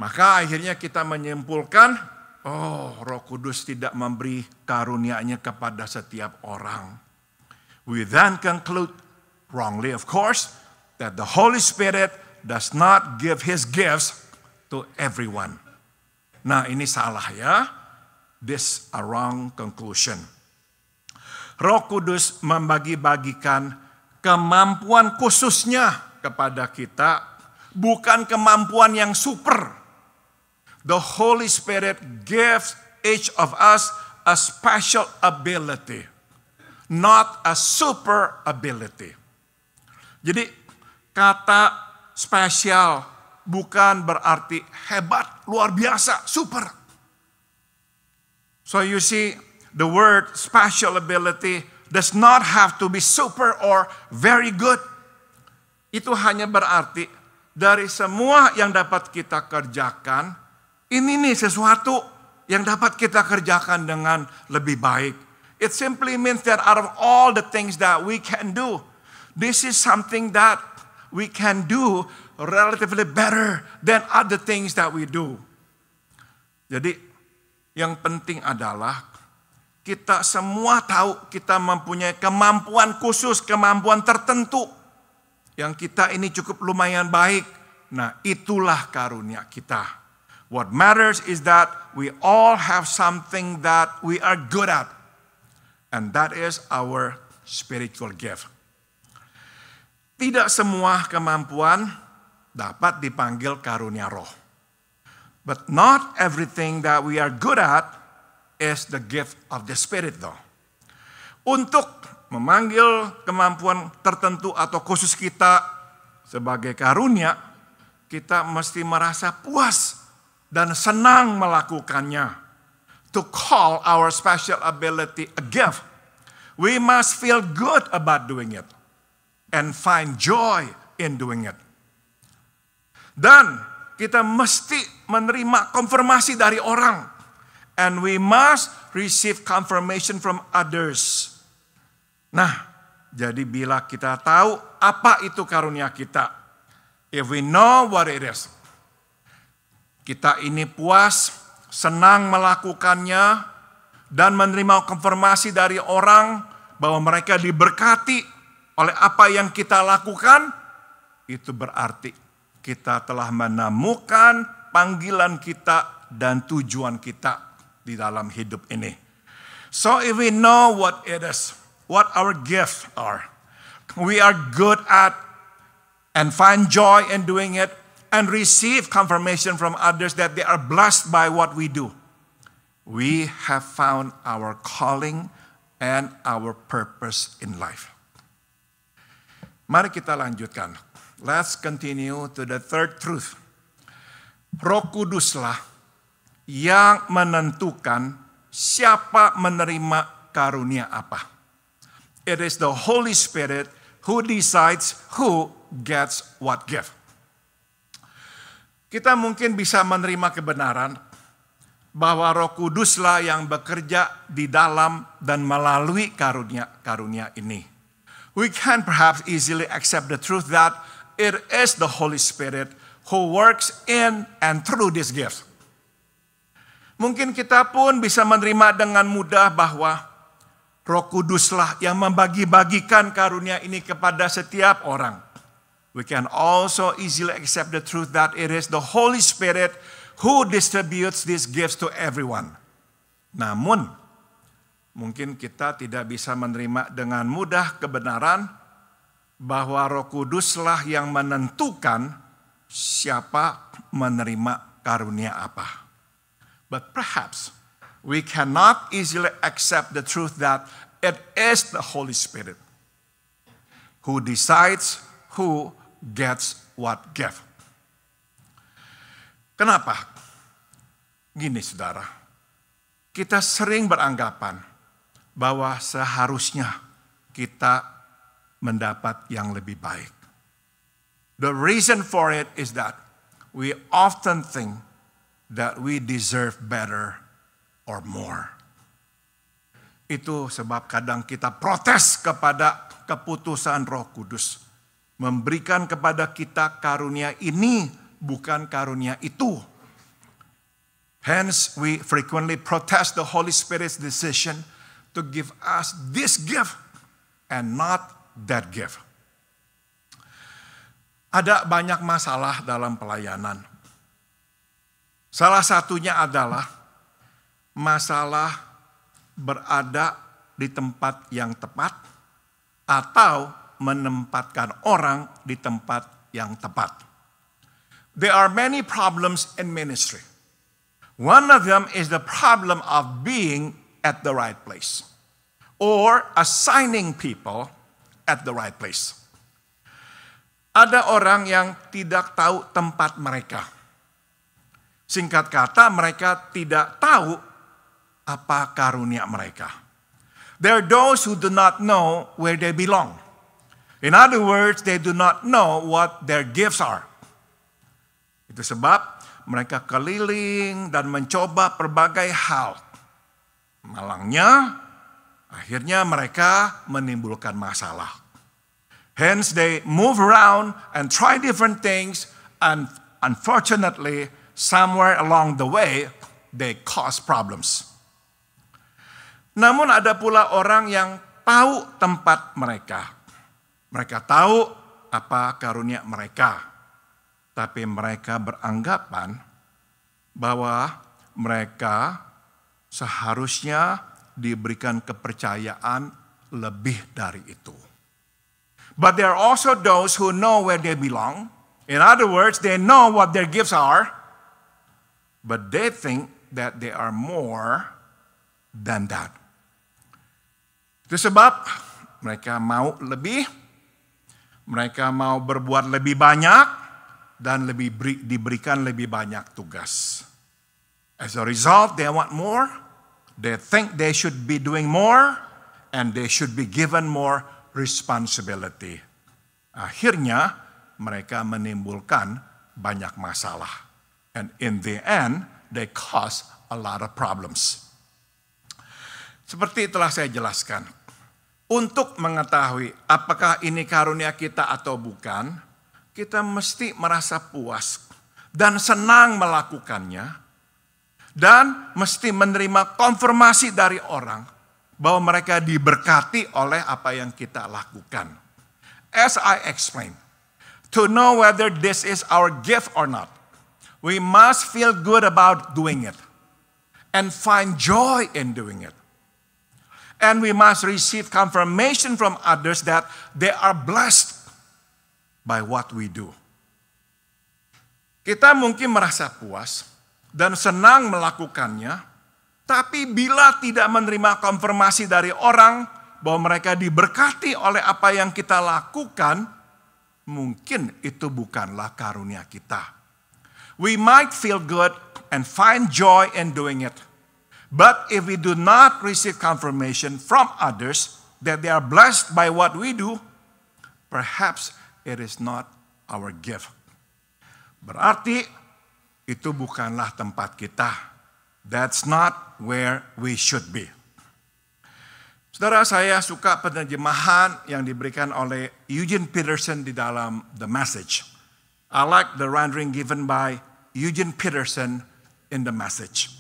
[SPEAKER 3] Maka akhirnya kita menyimpulkan, Roh Kudus tidak memberi karunia-Nya kepada setiap orang. We then conclude, wrongly of course, that the Holy Spirit does not give His gifts to everyone. Nah, ini salah ya. This a wrong conclusion. Roh Kudus membagi-bagikan kemampuan khususnya kepada kita, bukan kemampuan yang super. The Holy Spirit gives each of us a special ability, not a super ability. Jadi kata spesial bukan berarti hebat, luar biasa, super. So you see, the word special ability does not have to be super or very good. Itu hanya berarti dari semua yang dapat kita kerjakan, ini nih sesuatu yang dapat kita kerjakan dengan lebih baik. It simply means that out of all the things that we can do, this is something that we can do relatively better than other things that we do. Jadi yang penting adalah kita semua tahu kita mempunyai kemampuan khusus, kemampuan tertentu. Yang kita ini cukup lumayan baik. Nah, itulah karunia kita. What matters is that we all have something that we are good at. And that is our spiritual gift. Tidak semua kemampuan dapat dipanggil karunia roh. But not everything that we are good at is the gift of the Spirit though. Untuk memanggil kemampuan tertentu atau khusus kita sebagai karunia, kita mesti merasa puas dan senang melakukannya. To call our special ability a gift, we must feel good about doing it and find joy in doing it. Dan kita mesti menerima konfirmasi dari orang, and we must receive confirmation from others. Nah, jadi bila kita tahu apa itu karunia kita, if we know what it is, kita ini puas, senang melakukannya, dan menerima konfirmasi dari orang bahwa mereka diberkati oleh apa yang kita lakukan, itu berarti kita telah menemukan panggilan kita dan tujuan kita di dalam hidup ini. So if we know what it is, what our gifts are, we are good at and find joy in doing it, and receive confirmation from others that they are blessed by what we do, we have found our calling and our purpose in life. Mari kita lanjutkan. Let's continue to the third truth. Roh Kuduslah yang menentukan siapa menerima karunia apa. It is the Holy Spirit who decides who gets what gift. Kita mungkin bisa menerima kebenaran bahwa Roh Kuduslah yang bekerja di dalam dan melalui karunia-karunia ini. We can perhaps easily accept the truth that it is the Holy Spirit who works in and through this gift. Mungkin kita pun bisa menerima dengan mudah bahwa Roh Kuduslah yang membagi-bagikan karunia ini kepada setiap orang. We can also easily accept the truth that it is the Holy Spirit who distributes these gifts to everyone. Namun, mungkin kita tidak bisa menerima dengan mudah kebenaran bahwa Roh Kuduslah yang menentukan siapa menerima karunia apa. But perhaps we cannot easily accept the truth that it is the Holy Spirit who decides who gets what gift. Kenapa? Gini saudara. Kita sering beranggapan bahwa seharusnya kita mendapat yang lebih baik. The reason for it is that we often think that we deserve better or more. Itu sebab kadang kita protes kepada keputusan Roh Kudus. Memberikan kepada kita karunia ini, bukan karunia itu. Hence, we frequently protest the Holy Spirit's decision to give us this gift and not that gift. Ada banyak masalah dalam pelayanan. Salah satunya adalah masalah berada di tempat yang tepat atau menempatkan orang di tempat yang tepat. There are many problems in ministry. One of them is the problem of being at the right place or assigning people at the right place. Ada orang yang tidak tahu tempat mereka. Singkat kata, mereka tidak tahu apa karunia mereka. There are those who do not know where they belong. In other words, they do not know what their gifts are. Itu sebab mereka keliling dan mencoba berbagai hal. Malangnya, akhirnya mereka menimbulkan masalah. Hence, they move around and try different things, and unfortunately, somewhere along the way, they cause problems. Namun ada pula orang yang tahu tempat mereka. Mereka tahu apa karunia mereka. Tapi mereka beranggapan bahwa mereka seharusnya diberikan kepercayaan lebih dari itu. But there are also those who know where they belong. In other words, they know what their gifts are, but they think that they are more than that. Itu sebab mereka mau lebih, mereka mau berbuat lebih banyak, dan diberikan lebih banyak tugas. As a result, they want more, they think they should be doing more, and they should be given more responsibility. Akhirnya, mereka menimbulkan banyak masalah. And in the end, they cause a lot of problems. Seperti telah saya jelaskan, untuk mengetahui apakah ini karunia kita atau bukan, kita mesti merasa puas dan senang melakukannya, dan mesti menerima konfirmasi dari orang bahwa mereka diberkati oleh apa yang kita lakukan. As I explained, to know whether this is our gift or not, we must feel good about doing it and find joy in doing it. And we must receive confirmation from others that they are blessed by what we do. Kita mungkin merasa puas dan senang melakukannya, tapi bila tidak menerima konfirmasi dari orang bahwa mereka diberkati oleh apa yang kita lakukan, mungkin itu bukanlah karunia kita. We might feel good and find joy in doing it, but if we do not receive confirmation from others that they are blessed by what we do, perhaps it is not our gift. Berarti itu bukanlah tempat kita. That's not where we should be. Saudara, saya suka penerjemahan yang diberikan oleh Eugene Peterson di dalam The Message. I like the rendering given by Eugene Peterson in The Message.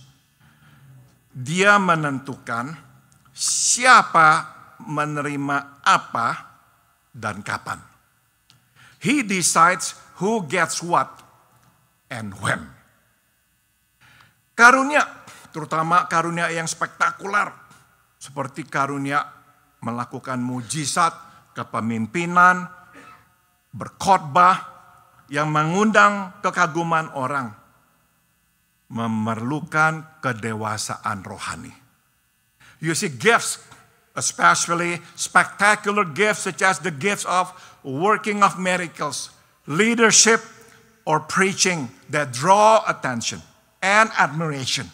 [SPEAKER 3] Dia menentukan siapa menerima apa dan kapan. He decides who gets what and when. Karunia, terutama karunia yang spektakuler, seperti karunia melakukan mujizat, kepemimpinan, berkhotbah yang mengundang kekaguman orang, memerlukan kedewasaan rohani. You see, gifts, especially spectacular gifts such as the gifts of working of miracles, leadership, or preaching that draw attention and admiration,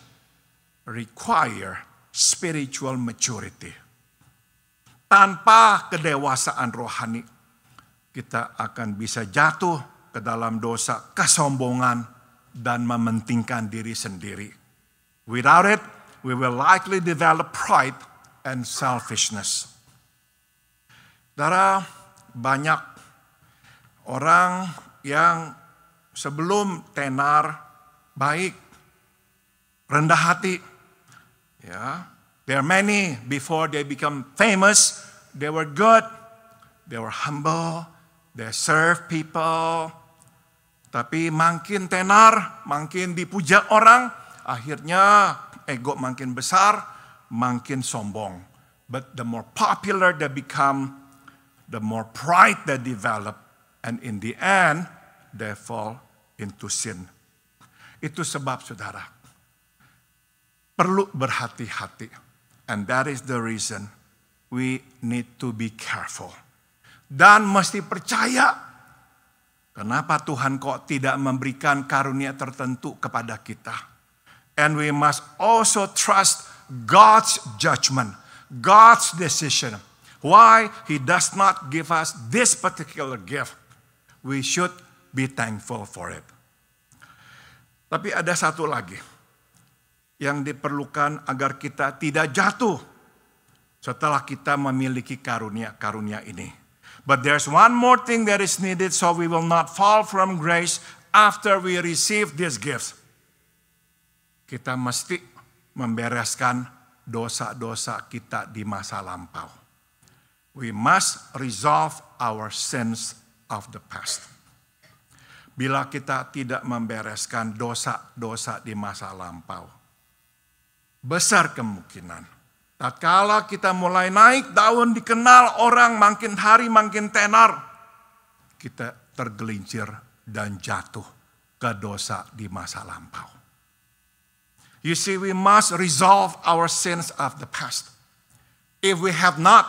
[SPEAKER 3] require spiritual maturity. Tanpa kedewasaan rohani, kita akan bisa jatuh ke dalam dosa kesombongan dan mementingkan diri sendiri. Without it, we will likely develop pride and selfishness. Saudara, banyak orang yang sebelum tenar baik, rendah hati. Ya, there are many before they become famous. They were good, they were humble, they serve people. Tapi makin tenar, makin dipuja orang, akhirnya ego makin besar, makin sombong. But the more popular they become, the more pride they develop, and in the end, they fall into sin. Itu sebab, saudara, perlu berhati-hati. And that is the reason we need to be careful. Dan mesti percaya, kenapa Tuhan kok tidak memberikan karunia tertentu kepada kita. And we must also trust God's judgment, God's decision. Why He does not give us this particular gift. We should be thankful for it. Tapi ada satu lagi yang diperlukan agar kita tidak jatuh setelah kita memiliki karunia-karunia ini. But there's one more thing that is needed so we will not fall from grace after we receive these gifts. Kita mesti membereskan dosa-dosa kita di masa lampau. We must resolve our sins of the past. Bila kita tidak membereskan dosa-dosa di masa lampau, besar kemungkinan tatkala kita mulai naik daun dikenal orang, makin hari makin tenar, kita tergelincir dan jatuh ke dosa di masa lampau. You see, we must resolve our sins of the past. If we have not,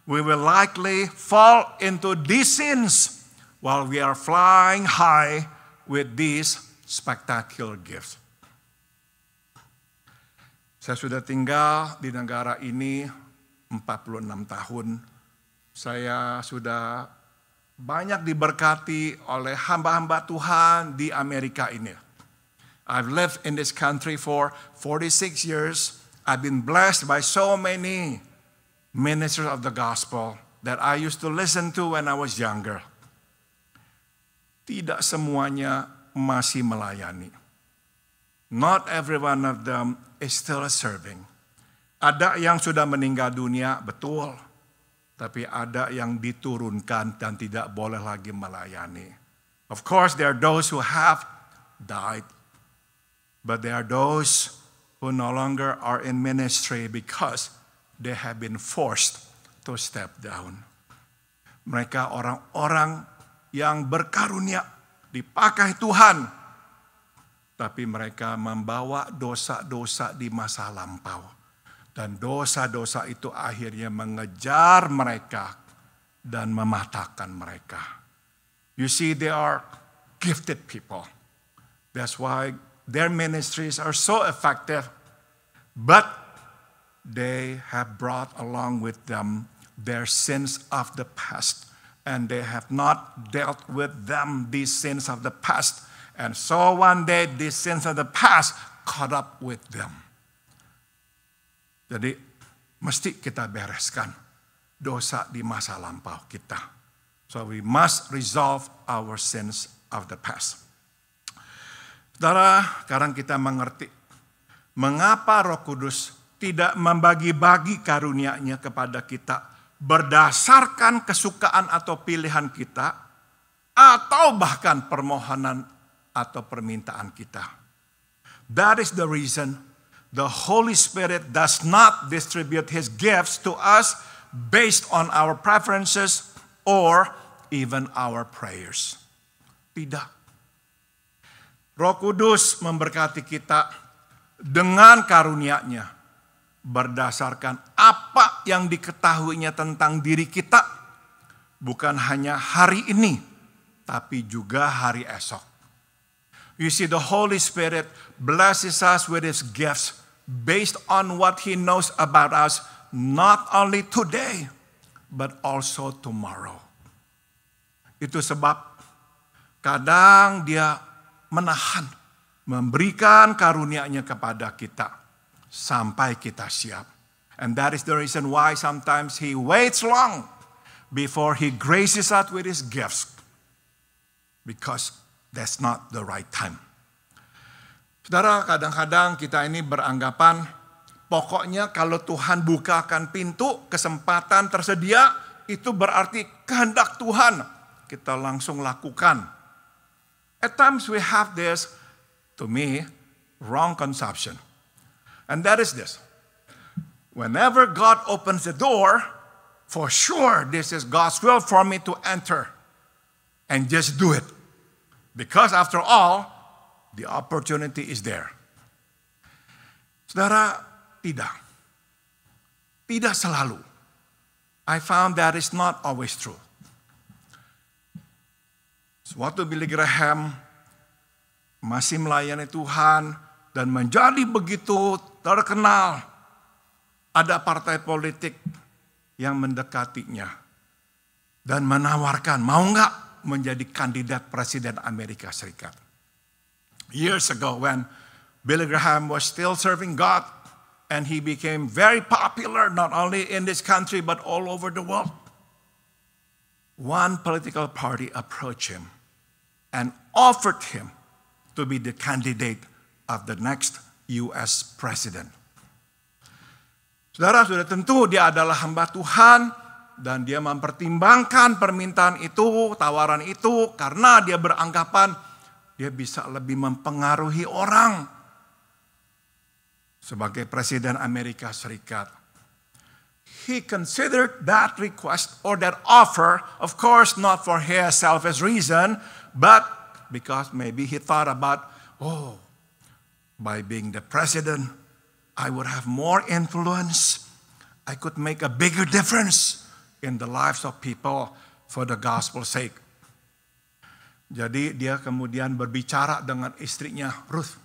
[SPEAKER 3] we will likely fall into these sins while we are flying high with these spectacular gifts. Saya sudah tinggal di negara ini 46 tahun. Saya sudah banyak diberkati oleh hamba-hamba Tuhan di Amerika ini. I've lived in this country for 46 years. I've been blessed by so many ministers of the gospel that I used to listen to when I was younger. Tidak semuanya masih melayani. Not every one of them is still serving. Ada yang sudah meninggal dunia, betul. Tapi ada yang diturunkan dan tidak boleh lagi melayani. Of course, there are those who have died. But there are those who no longer are in ministry because they have been forced to step down. Mereka orang-orang yang berkarunia, dipakai Tuhan, tapi mereka membawa dosa-dosa di masa lampau. Dan dosa-dosa itu akhirnya mengejar mereka dan mematahkan mereka. You see, they are gifted people. That's why their ministries are so effective. But they have brought along with them their sins of the past. And they have not dealt with them, these sins of the past. And so one day, these sins of the past caught up with them. Jadi mesti kita bereskan dosa di masa lampau kita. So we must resolve our sins of the past. Saudara, sekarang kita mengerti mengapa Roh Kudus tidak membagi-bagi karunia-Nya kepada kita berdasarkan kesukaan atau pilihan kita, atau bahkan permohonan atau permintaan kita. That is the reason the Holy Spirit does not distribute His gifts to us based on our preferences or even our prayers. Tidak. Roh Kudus memberkati kita dengan karunia-Nya berdasarkan apa yang diketahuinya tentang diri kita, bukan hanya hari ini, tapi juga hari esok. You see, the Holy Spirit blesses us with His gifts based on what He knows about us, not only today, but also tomorrow. Itu sebab kadang Dia menahan, memberikan karunia-Nya kepada kita sampai kita siap. And that is the reason why sometimes He waits long before He graces us with His gifts. Because that's not the right time. Saudara, kadang-kadang kita ini beranggapan pokoknya kalau Tuhan bukakan pintu, kesempatan tersedia, itu berarti kehendak Tuhan. Kita langsung lakukan. At times we have this, to me, wrong conception. And that is this. Whenever God opens the door, for sure this is God's will for me to enter. And just do it. Because after all, the opportunity is there. Saudara, tidak. Tidak selalu. I found that is not always true. Waktu Billy Graham masih melayani Tuhan dan menjadi begitu terkenal, ada partai politik yang mendekatinya dan menawarkan, mau nggak menjadi kandidat Presiden Amerika Serikat. Years ago when Billy Graham was still serving God and he became very popular not only in this country but all over the world. One political party approached him and offered him to be the candidate of the next U.S. President. Saudara, sudah tentu dia adalah hamba Tuhan dan dia mempertimbangkan permintaan itu, tawaran itu, karena dia beranggapan dia bisa lebih mempengaruhi orang sebagai Presiden Amerika Serikat. He considered that request or that offer, of course not for his selfish reason, but because maybe he thought about, by being the president, I would have more influence. I could make a bigger difference in the lives of people for the gospel's sake. Jadi dia kemudian berbicara dengan istrinya, Ruth.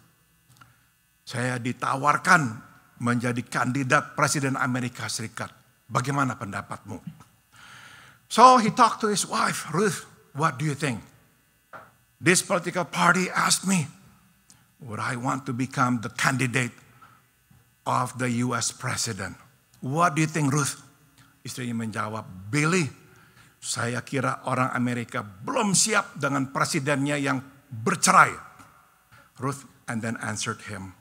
[SPEAKER 3] Saya ditawarkan menjadi kandidat Presiden Amerika Serikat. Bagaimana pendapatmu? So he talked to his wife, Ruth, what do you think? This political party asked me, would I want to become the candidate of the U.S. President? What do you think, Ruth? Istrinya menjawab, Billy, saya kira orang Amerika belum siap dengan presidennya yang bercerai. Ruth and then answered him,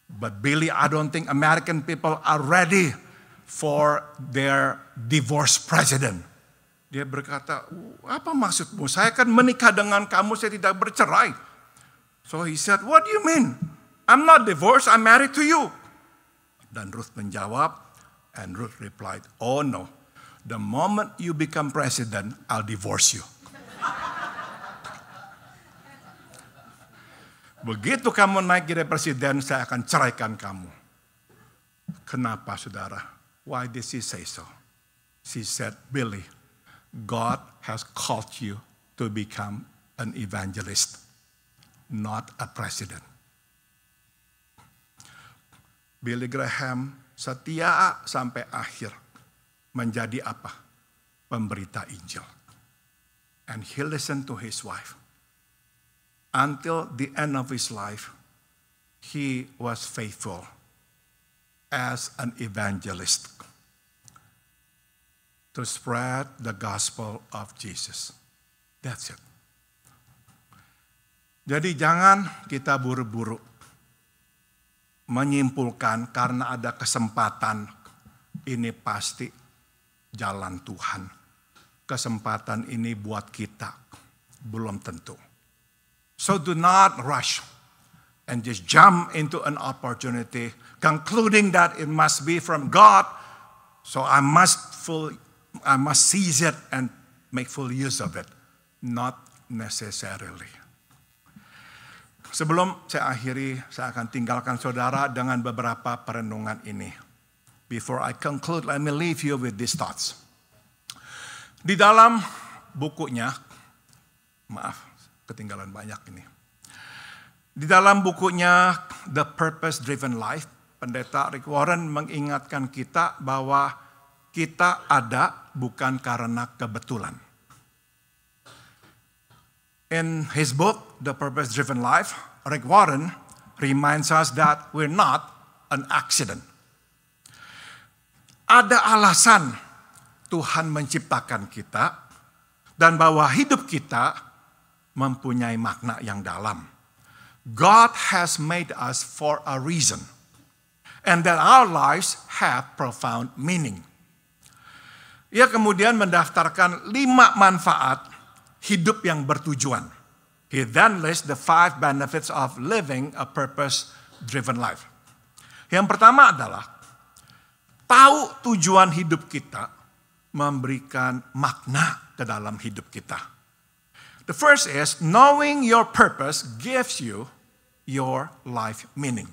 [SPEAKER 3] but Billy, I don't think American people are ready for their divorce president. Dia berkata, apa maksudmu? Saya kan menikah dengan kamu, saya tidak bercerai. So he said, what do you mean? I'm not divorced, I'm married to you. Dan Ruth menjawab, and Ruth replied, oh no, the moment you become president, I'll divorce you. Begitu kamu naik jadi presiden, saya akan ceraikan kamu. Kenapa, saudara? Why did she say so? She said, Billy, God has called you to become an evangelist, not a president. Billy Graham setia sampai akhir. Menjadi apa? Pemberita Injil. And he listened to his wife. Until the end of his life, he was faithful
[SPEAKER 4] as an evangelist to spread the gospel of Jesus. That's it. Jadi jangan kita buru-buru menyimpulkan karena ada kesempatan ini pasti jalan Tuhan. Kesempatan ini buat kita, belum tentu. So do not rush and just jump into an opportunity concluding that it must be from God. So I must seize it and make full use of it. Not necessarily. Sebelum saya akhiri, saya akan tinggalkan saudara dengan beberapa perenungan ini. Before I conclude, let me leave you with these thoughts. Di dalam bukunya, maaf, ketinggalan banyak ini. Di dalam bukunya The Purpose Driven Life, Pendeta Rick Warren mengingatkan kita bahwa kita ada bukan karena kebetulan. In his book, The Purpose Driven Life, Rick Warren reminds us that we're not an accident. Ada alasan Tuhan menciptakan kita dan bahwa hidup kita mempunyai makna yang dalam. God has made us for a reason and that our lives have profound meaning. Ia kemudian mendaftarkan 5 manfaat hidup yang bertujuan. He then lists the 5 benefits of living a purpose-driven life. Yang pertama adalah tahu tujuan hidup kita memberikan makna ke dalam hidup kita. The first is knowing your purpose gives you your life meaning.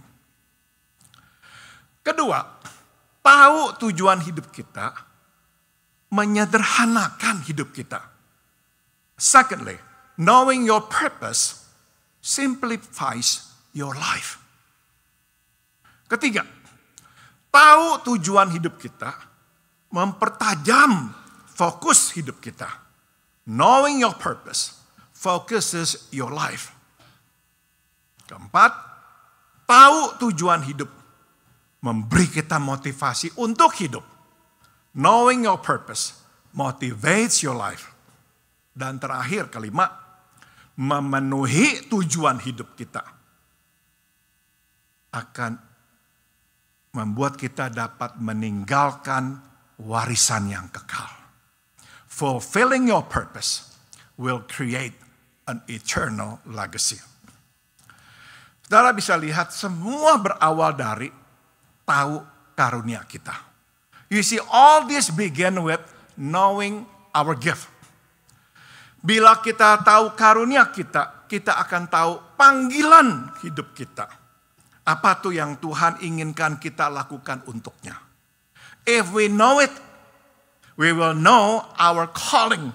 [SPEAKER 4] Kedua, tahu tujuan hidup kita menyederhanakan hidup kita. Secondly, knowing your purpose simplifies your life. Ketiga, tahu tujuan hidup kita mempertajam fokus hidup kita. Knowing your purpose focuses your life. Keempat, tahu tujuan hidup memberi kita motivasi untuk hidup. Knowing your purpose motivates your life. Dan terakhir, kelima, memenuhi tujuan hidup kita akan membuat kita dapat meninggalkan warisan yang kekal. Fulfilling your purpose will create an eternal legacy. Saudara bisa lihat semua berawal dari tahu karunia kita. You see, all this begin with knowing our gift. Bila kita tahu karunia kita, kita akan tahu panggilan hidup kita. Apa tuh yang Tuhan inginkan kita lakukan untuknya. If we know it, we will know our calling,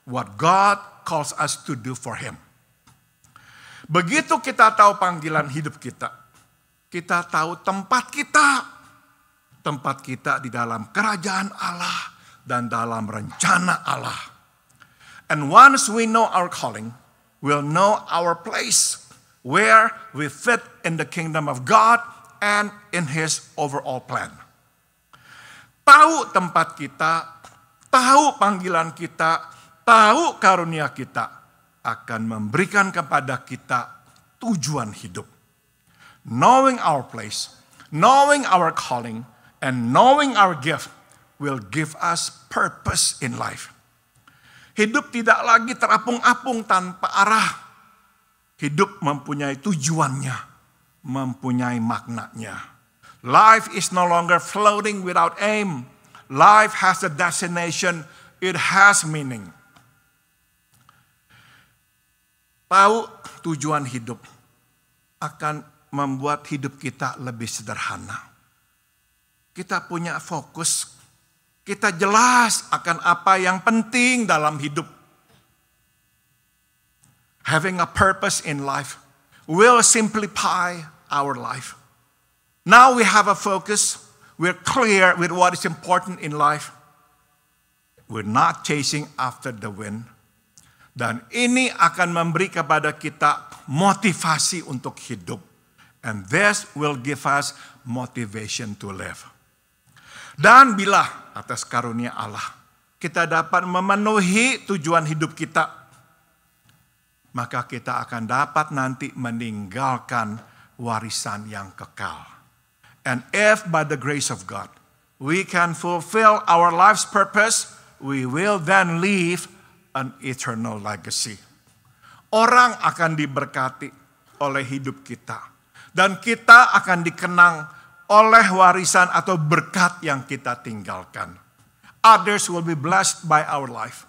[SPEAKER 4] what God calls us to do for Him. Begitu kita tahu panggilan hidup kita, kita tahu tempat kita. Tempat kita di dalam kerajaan Allah dan dalam rencana Allah. And once we know our calling, we'll know our place, where we fit in the kingdom of God and in His overall plan. Tahu tempat kita, tahu panggilan kita, tahu karunia kita, akan memberikan kepada kita tujuan hidup. Knowing our place, knowing our calling, and knowing our gift will give us purpose in life. Hidup tidak lagi terapung-apung tanpa arah. Hidup mempunyai tujuannya, mempunyai maknanya. Life is no longer floating without aim. Life has a destination, it has meaning. Tahu tujuan hidup akan membuat hidup kita lebih sederhana. Kita punya fokus. Kita jelas akan apa yang penting dalam hidup. Having a purpose in life will simplify our life. Now we have a focus. We're clear with what is important in life. We're not chasing after the wind. Dan ini akan memberi kepada kita motivasi untuk hidup. And this will give us motivation to live. Dan bila atas karunia Allah kita dapat memenuhi tujuan hidup kita, maka kita akan dapat nanti meninggalkan warisan yang kekal. And if by the grace of God we can fulfill our life's purpose, we will then leave an eternal legacy. Orang akan diberkati oleh hidup kita. Dan kita akan dikenang oleh warisan atau berkat yang kita tinggalkan. Others will be blessed by our life.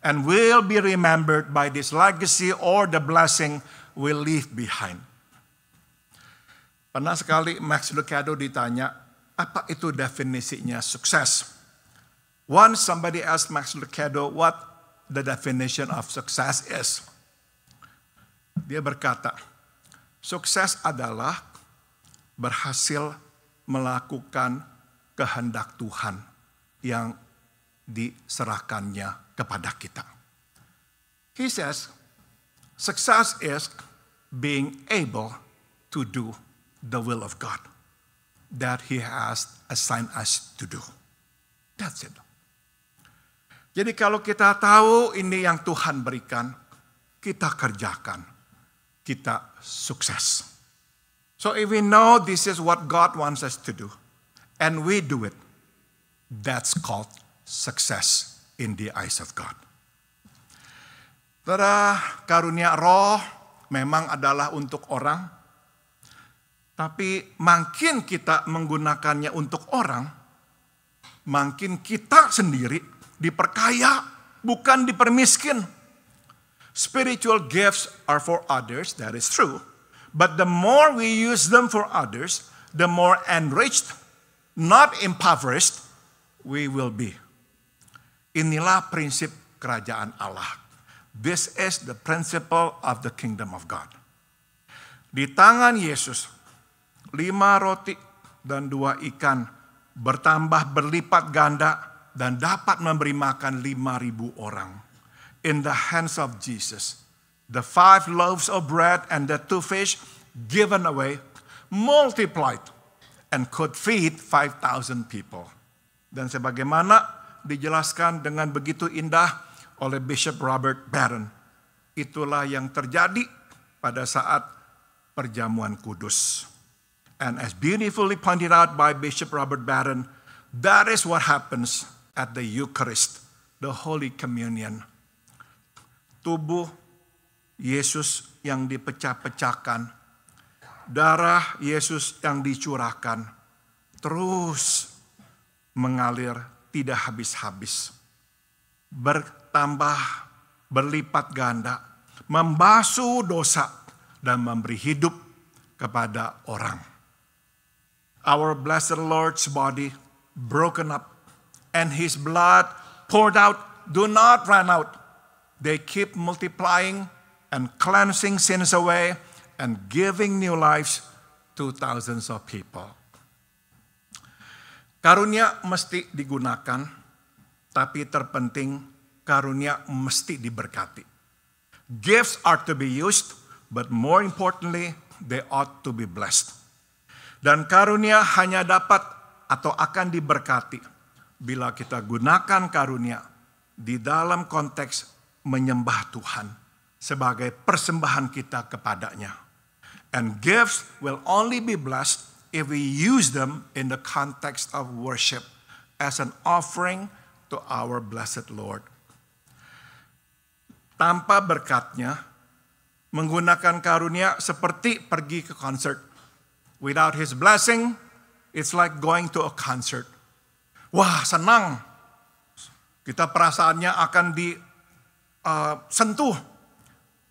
[SPEAKER 4] And will be remembered by this legacy or the blessing we leave behind. Pernah sekali Max Lucado ditanya, apa itu definisinya sukses? Once somebody asked Max Lucado what the definition of success is. Dia berkata, sukses adalah berhasil melakukan kehendak Tuhan yang diserahkannya kepada kita. He says, success is being able to do the will of God that He has assigned us to do. That's it. Jadi kalau kita tahu ini yang Tuhan berikan, kita kerjakan, kita sukses. So if we know this is what God wants us to do, and we do it, that's called success in the eyes of God. Saudara, karunia roh memang adalah untuk orang, tapi makin kita menggunakannya untuk orang, makin kita sendiri diperkaya, bukan dipermiskin. Spiritual gifts are for others, that is true. But the more we use them for others, the more enriched, not impoverished, we will be. Inilah prinsip kerajaan Allah. This is the principle of the kingdom of God. Di tangan Yesus, 5 roti dan 2 ikan bertambah berlipat ganda dan dapat memberi makan 5.000 orang. In the hands of Jesus, the 5 loaves of bread and the 2 fish given away, multiplied, and could feed 5,000 people. Dan sebagaimana dijelaskan dengan begitu indah oleh Bishop Robert Barron, itulah yang terjadi pada saat perjamuan kudus. And as beautifully pointed out by Bishop Robert Barron, that is what happens at the Eucharist, the Holy Communion. Tubuh Yesus yang dipecah-pecahkan, darah Yesus yang dicurahkan, terus mengalir tidak habis-habis. Bertambah, berlipat ganda, membasuh dosa, dan memberi hidup kepada orang. Our blessed Lord's body broken up, and His blood poured out, do not run out. They keep multiplying and cleansing sins away and giving new lives to thousands of people. Karunia mesti digunakan, tapi terpenting karunia mesti diberkati. Gifts are to be used, but more importantly, they ought to be blessed. Dan karunia hanya dapat atau akan diberkati bila kita gunakan karunia di dalam konteks menyembah Tuhan sebagai persembahan kita kepadanya. And gifts will only be blessed if we use them in the context of worship as an offering to our blessed Lord. Tanpa berkatnya, menggunakan karunia seperti pergi ke concert. Without His blessing, it's like going to a concert. Wah, senang. Kita perasaannya akan sentuh.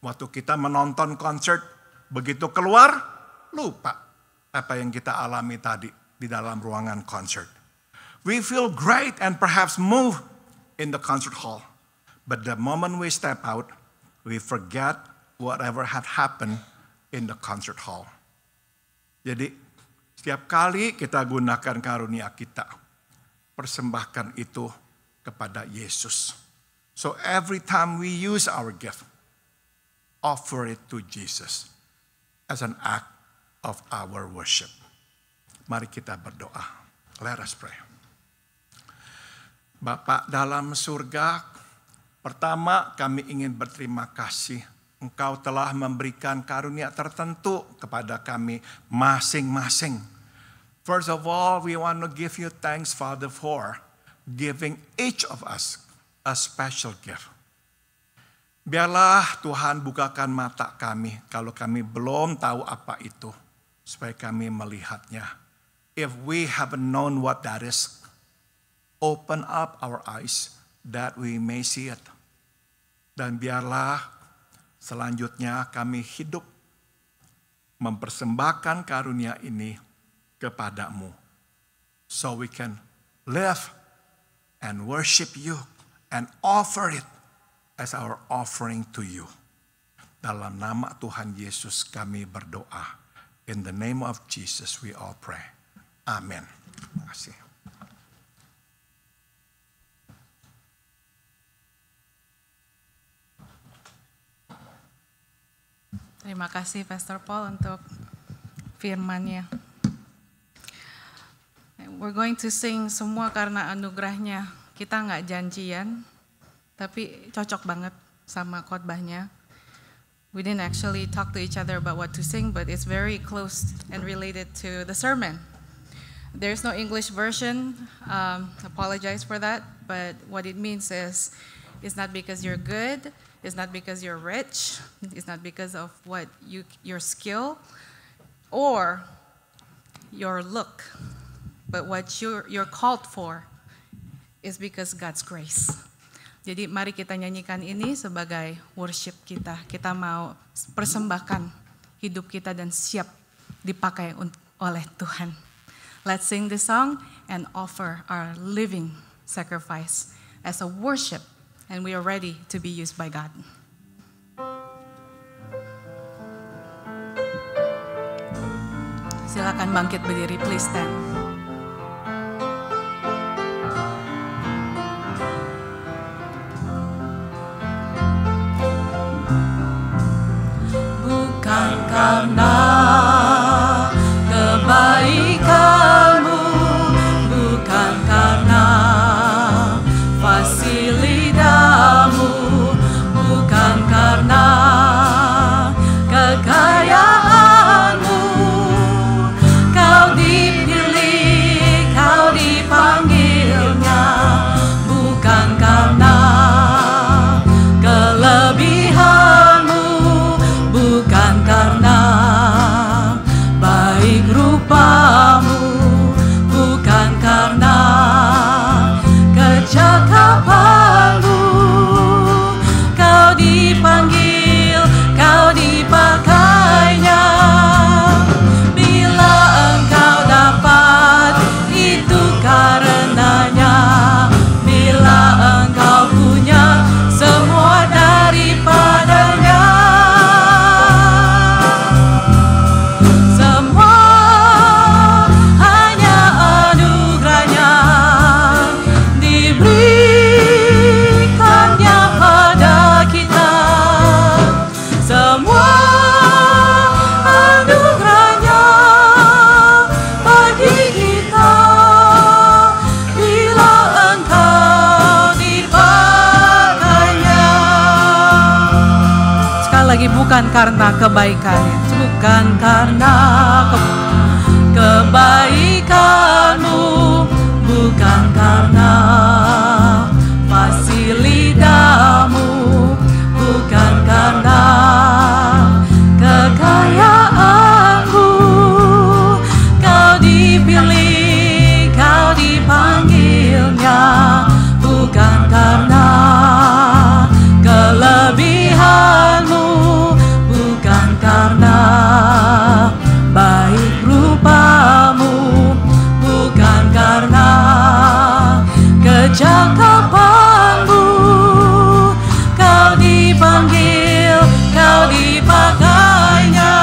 [SPEAKER 4] Waktu kita menonton konser, begitu keluar, lupa apa yang kita alami tadi di dalam ruangan konser. We feel great and perhaps move in the concert hall. But the moment we step out, we forget whatever had happened in the concert hall. Jadi, setiap kali kita gunakan karunia kita, persembahkan itu kepada Yesus. So every time we use our gift, offer it to Jesus as an act of our worship. Mari kita berdoa. Let us pray. Bapa dalam surga, pertama kami ingin berterima kasih. Engkau telah memberikan karunia tertentu kepada kami masing-masing. First of all, we want to give you thanks, Father, for giving each of us a special gift. Biarlah Tuhan bukakan mata kami kalau kami belum tahu apa itu, supaya kami melihatnya. If we haven't known what that is, open up our eyes that we may see it. Dan biarlah selanjutnya kami hidup mempersembahkan karunia ini kepadamu. So we can live and worship you and offer it as our offering to you. Dalam nama Tuhan Yesus kami berdoa. In the name of Jesus we all pray. Amen. Terima kasih.
[SPEAKER 1] Terima kasih Pastor Paul untuk firman-Nya. We're going to sing semua karena anugerahnya. Kita nggak janjian, tapi cocok banget sama khotbahnya. We didn't actually talk to each other about what to sing, but it's very close and related to the sermon. There's no English version. Apologize for that, but what it means is, it's not because you're good. It's not because you're rich. It's not because of what your skill or your look. But what you're called for is because God's grace. Jadi mari kita nyanyikan ini sebagai worship kita. Kita mau persembahkan hidup kita dan siap dipakai oleh Tuhan. Let's sing this song and offer our living sacrifice as a worship. And we are ready to be used by God. Silakan bangkit berdiri, please stand.
[SPEAKER 2] Bukan karena kebaikanmu, bukan karena fasilitasmu, bukan karena kekayaanmu, kau dipilih, kau dipanggilnya, bukan karena kelebihanmu, bukan karena baik rupamu, bukan karena kecakapanmu, kau dipanggil, kau dipakainya. Bila engkau dapat, itu karenanya. Bila engkau punya semua daripadanya, semua hanya anugerahnya, diberikannya pada kita. Semua anugerahnya bagi kita, bila engkau dipakainya. Sekali lagi, bukan karena kebaikannya, bukan karena kebaikanmu, bukan karena fasilitasmu, bukan karena kekayaanmu, kau dipilih, kau dipanggilnya, bukan karena kelebihanmu, bukan karena baik rupamu, bukan karena kecakapanmu, kau dipanggil, kau dipakainya.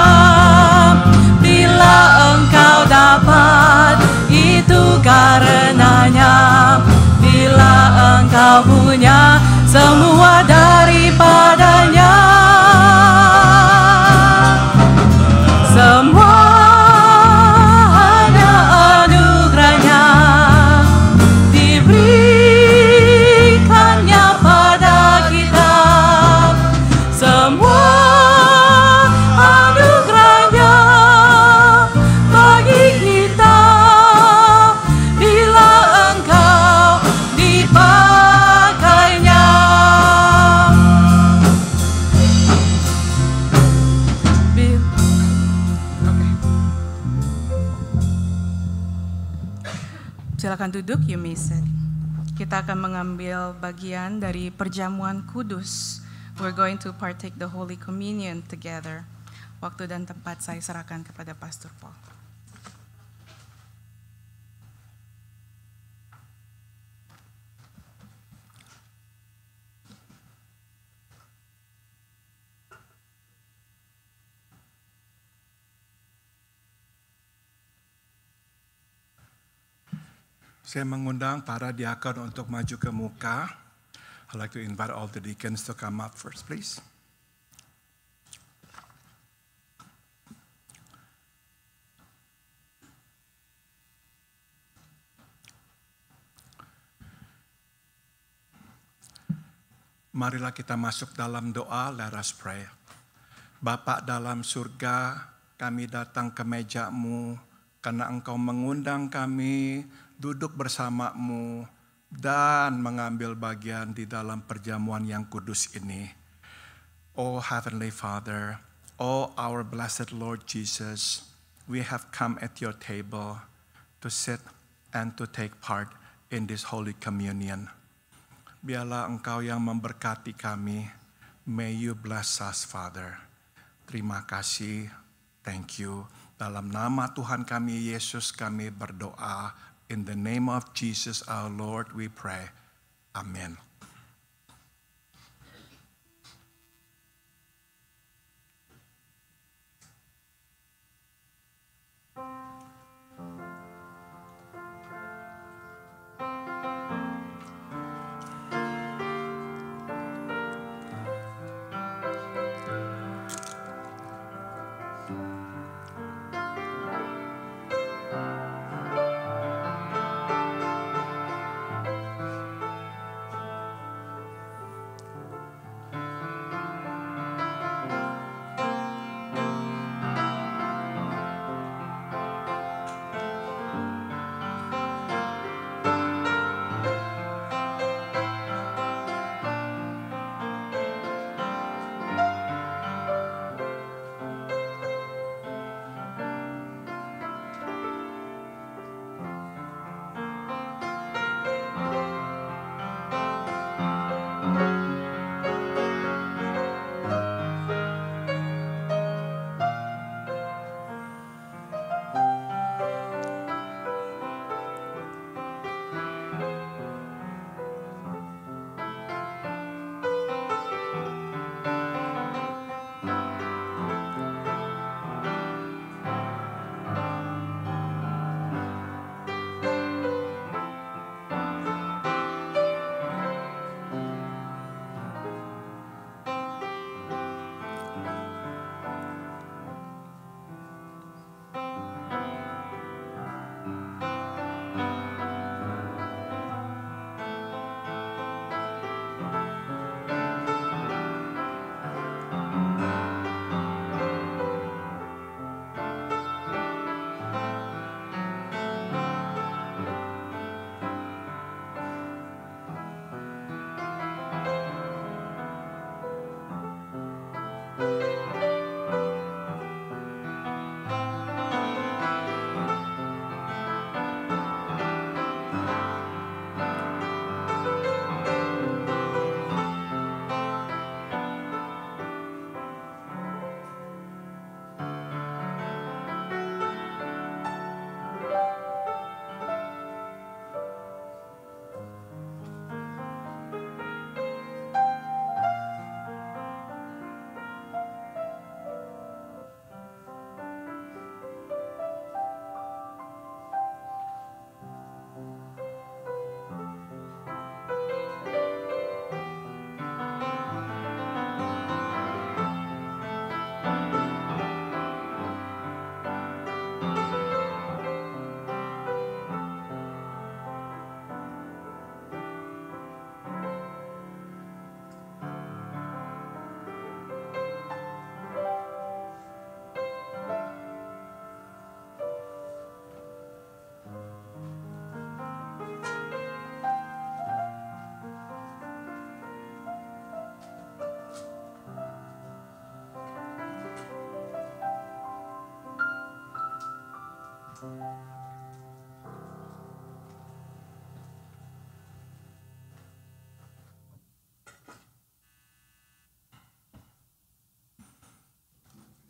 [SPEAKER 2] Bila engkau dapat, itu karenanya. Bila engkau punya semua daripadanya, semua
[SPEAKER 1] Silakan duduk, you may sit. Kita akan mengambil bagian dari perjamuan kudus. We're going to partake the Holy Communion together. Waktu dan tempat saya serahkan kepada Pastor Paul.
[SPEAKER 4] Saya mengundang para diakon untuk maju ke muka. I'd like to invite all the deacons to come up first, please. Marilah kita masuk dalam doa, let us pray. Bapa dalam surga, kami datang ke meja-Mu karena Engkau mengundang kami duduk bersama-Mu dan mengambil bagian di dalam perjamuan yang kudus ini. Oh Heavenly Father, oh our blessed Lord Jesus, we have come at your table to sit and to take part in this Holy Communion. Biarlah Engkau yang memberkati kami. May you bless us, Father. Terima kasih, thank you. Dalam nama Tuhan kami Yesus kami berdoa. In the name of Jesus our Lord we pray. Amen.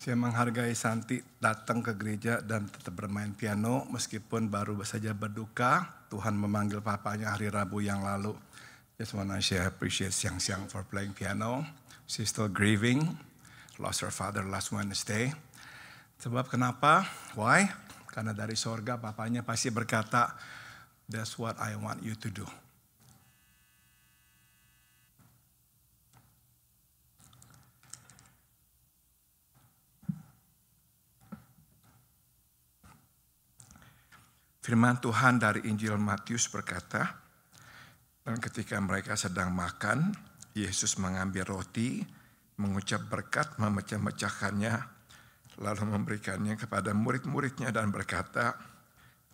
[SPEAKER 4] Saya menghargai Santi datang ke gereja dan tetap bermain piano meskipun baru saja berduka. Tuhan memanggil papanya hari Rabu yang lalu. Just want to share appreciate Xiang for playing piano. She's still grieving. Lost her father last Wednesday. Sebab kenapa? Why? Karena dari sorga papanya pasti berkata, that's what I want you to do. Firman Tuhan dari Injil Matius berkata, dan ketika mereka sedang makan, Yesus mengambil roti, mengucap berkat, memecah-mecahkannya, lalu memberikannya kepada murid-muridnya dan berkata,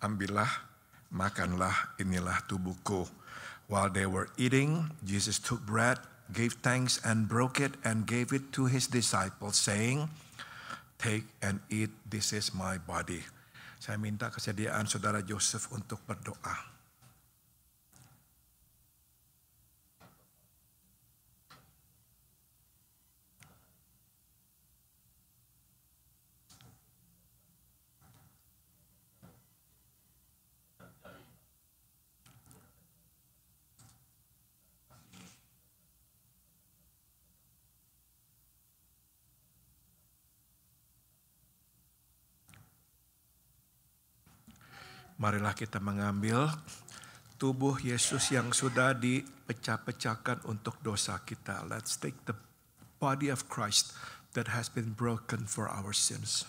[SPEAKER 4] ambillah, makanlah, inilah tubuhku. While they were eating, Jesus took bread, gave thanks and broke it and gave it to his disciples, saying, take and eat, this is my body. Saya minta kesediaan saudara Joseph untuk berdoa. Marilah kita mengambil tubuh Yesus yang sudah dipecah-pecahkan untuk dosa kita. Let's take the body of Christ that has been broken for our sins.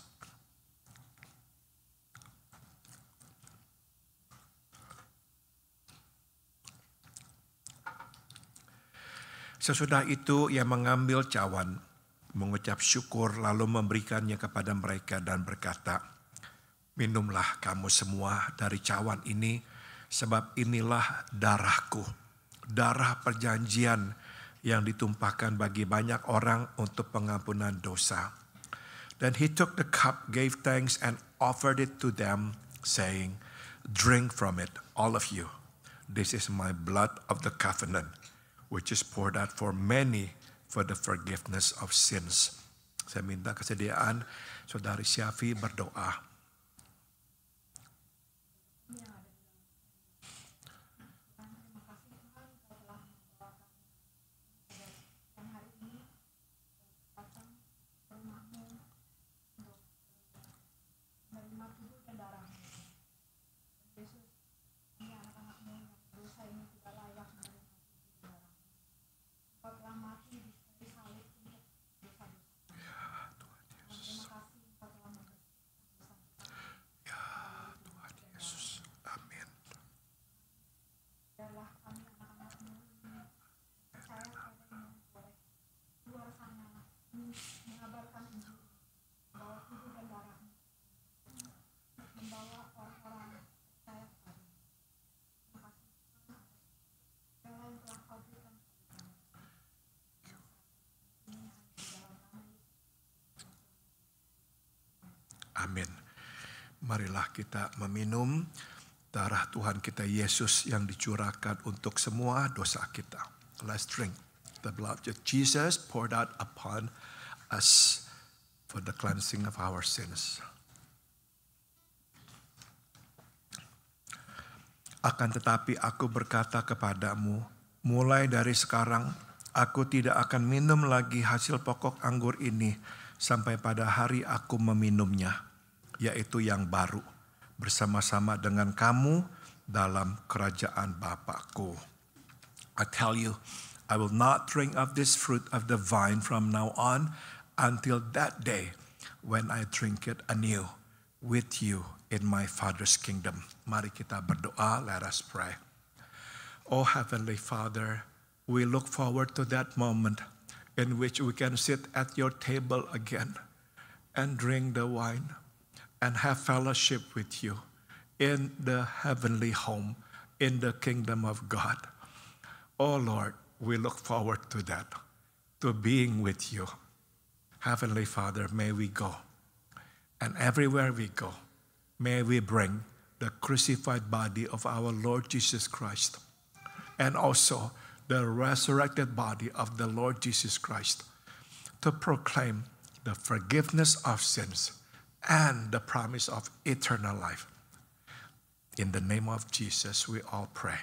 [SPEAKER 4] Sesudah itu ia mengambil cawan, mengucap syukur lalu memberikannya kepada mereka dan berkata, minumlah kamu semua dari cawan ini, sebab inilah darahku, darah perjanjian yang ditumpahkan bagi banyak orang untuk pengampunan dosa. Then he took the cup, gave thanks and offered it to them, saying, drink from it, all of you. This is my blood of the covenant, which is poured out for many for the forgiveness of sins. Saya minta kesediaan saudari Syafi berdoa. Amin. Marilah kita meminum darah Tuhan kita Yesus yang dicurahkan untuk semua dosa kita. Let's drink the blood of Jesus poured out upon us for the cleansing of our sins. Akan tetapi aku berkata kepadamu, mulai dari sekarang aku tidak akan minum lagi hasil pokok anggur ini sampai pada hari aku meminumnya, yaitu yang baru, bersama-sama dengan kamu dalam kerajaan Bapakku. I tell you, I will not drink of this fruit of the vine from now on until that day when I drink it anew with you in my Father's kingdom. Mari kita berdoa, let us pray. Oh Heavenly Father, we look forward to that moment in which we can sit at your table again and drink the wine and have fellowship with you in the heavenly home, in the kingdom of God. Oh Lord, we look forward to that, to being with you. Heavenly Father, may we go. And everywhere we go, may we bring the crucified body of our Lord Jesus Christ and also the resurrected body of the Lord Jesus Christ to proclaim the forgiveness of sins, and the promise of eternal life. In the name of Jesus, we all pray.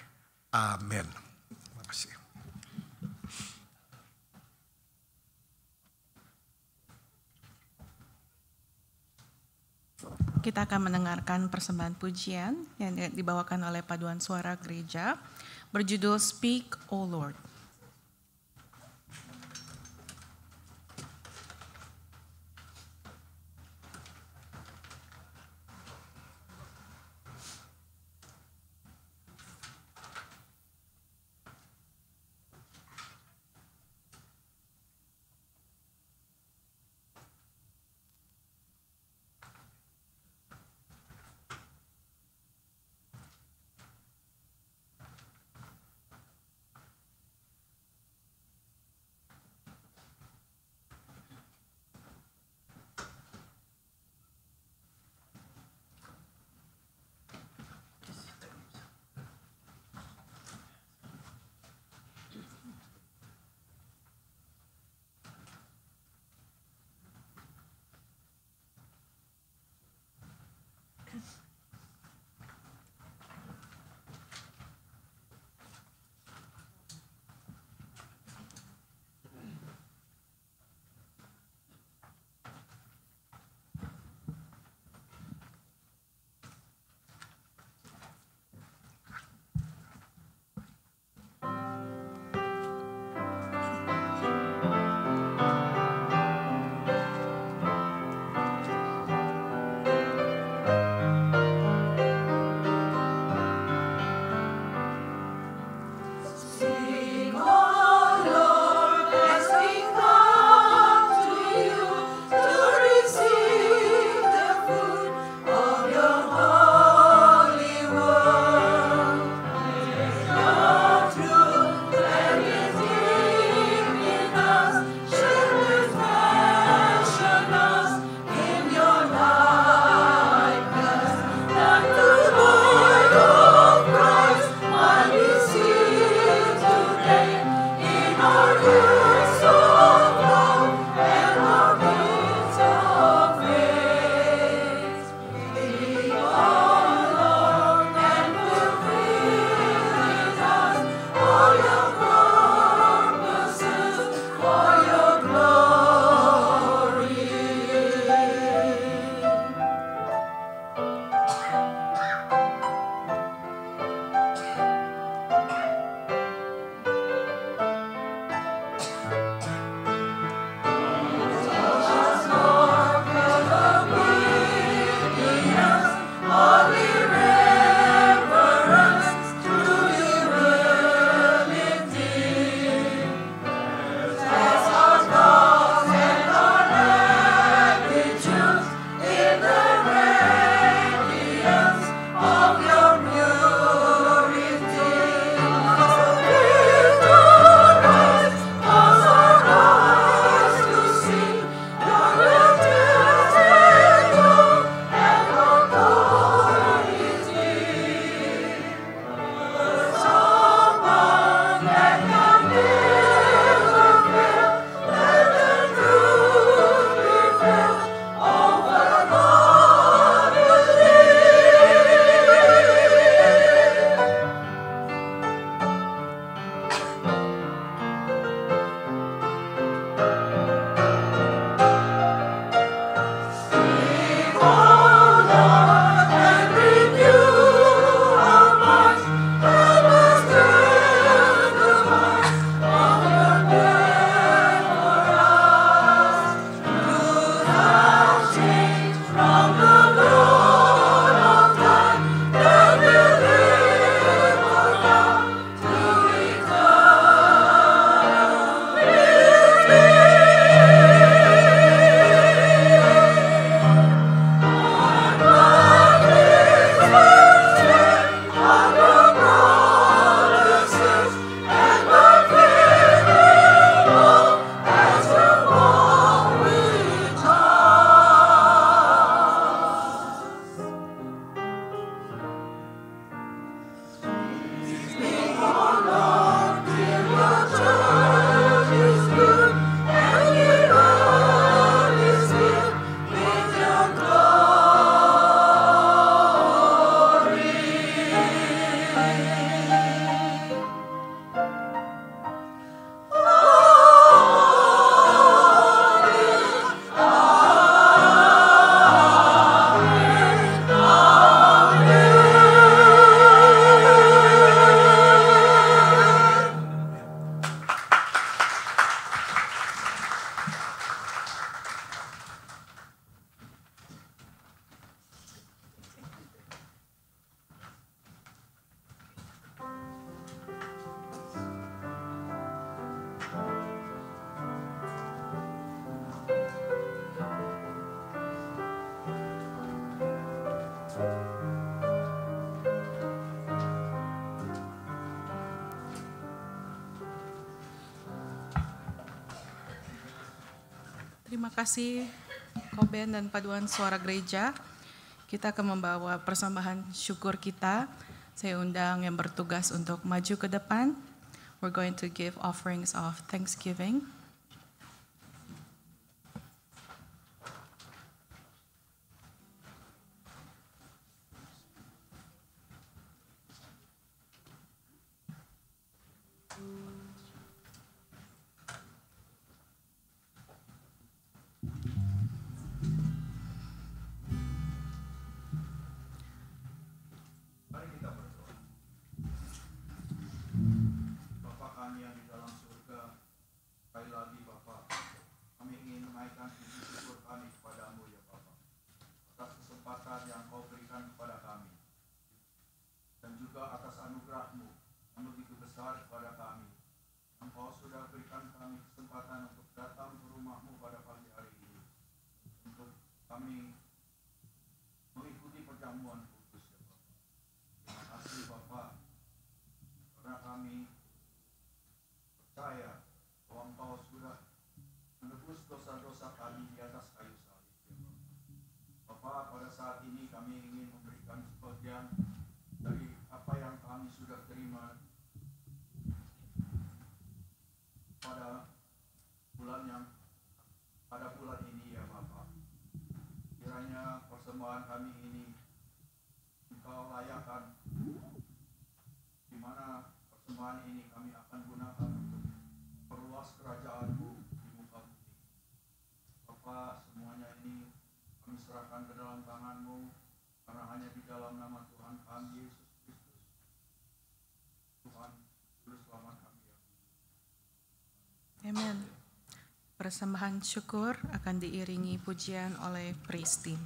[SPEAKER 4] Amen. Terima kasih.
[SPEAKER 1] Kita akan mendengarkan persembahan pujian yang dibawakan oleh Paduan Suara Gereja berjudul Speak, O Lord. Terima kasih Koben dan Paduan Suara Gereja. Kita akan membawa persembahan syukur kita. Saya undang yang bertugas untuk maju ke depan. We're going to give offerings of thanksgiving. Amen. Persembahan syukur akan diiringi pujian oleh praise team.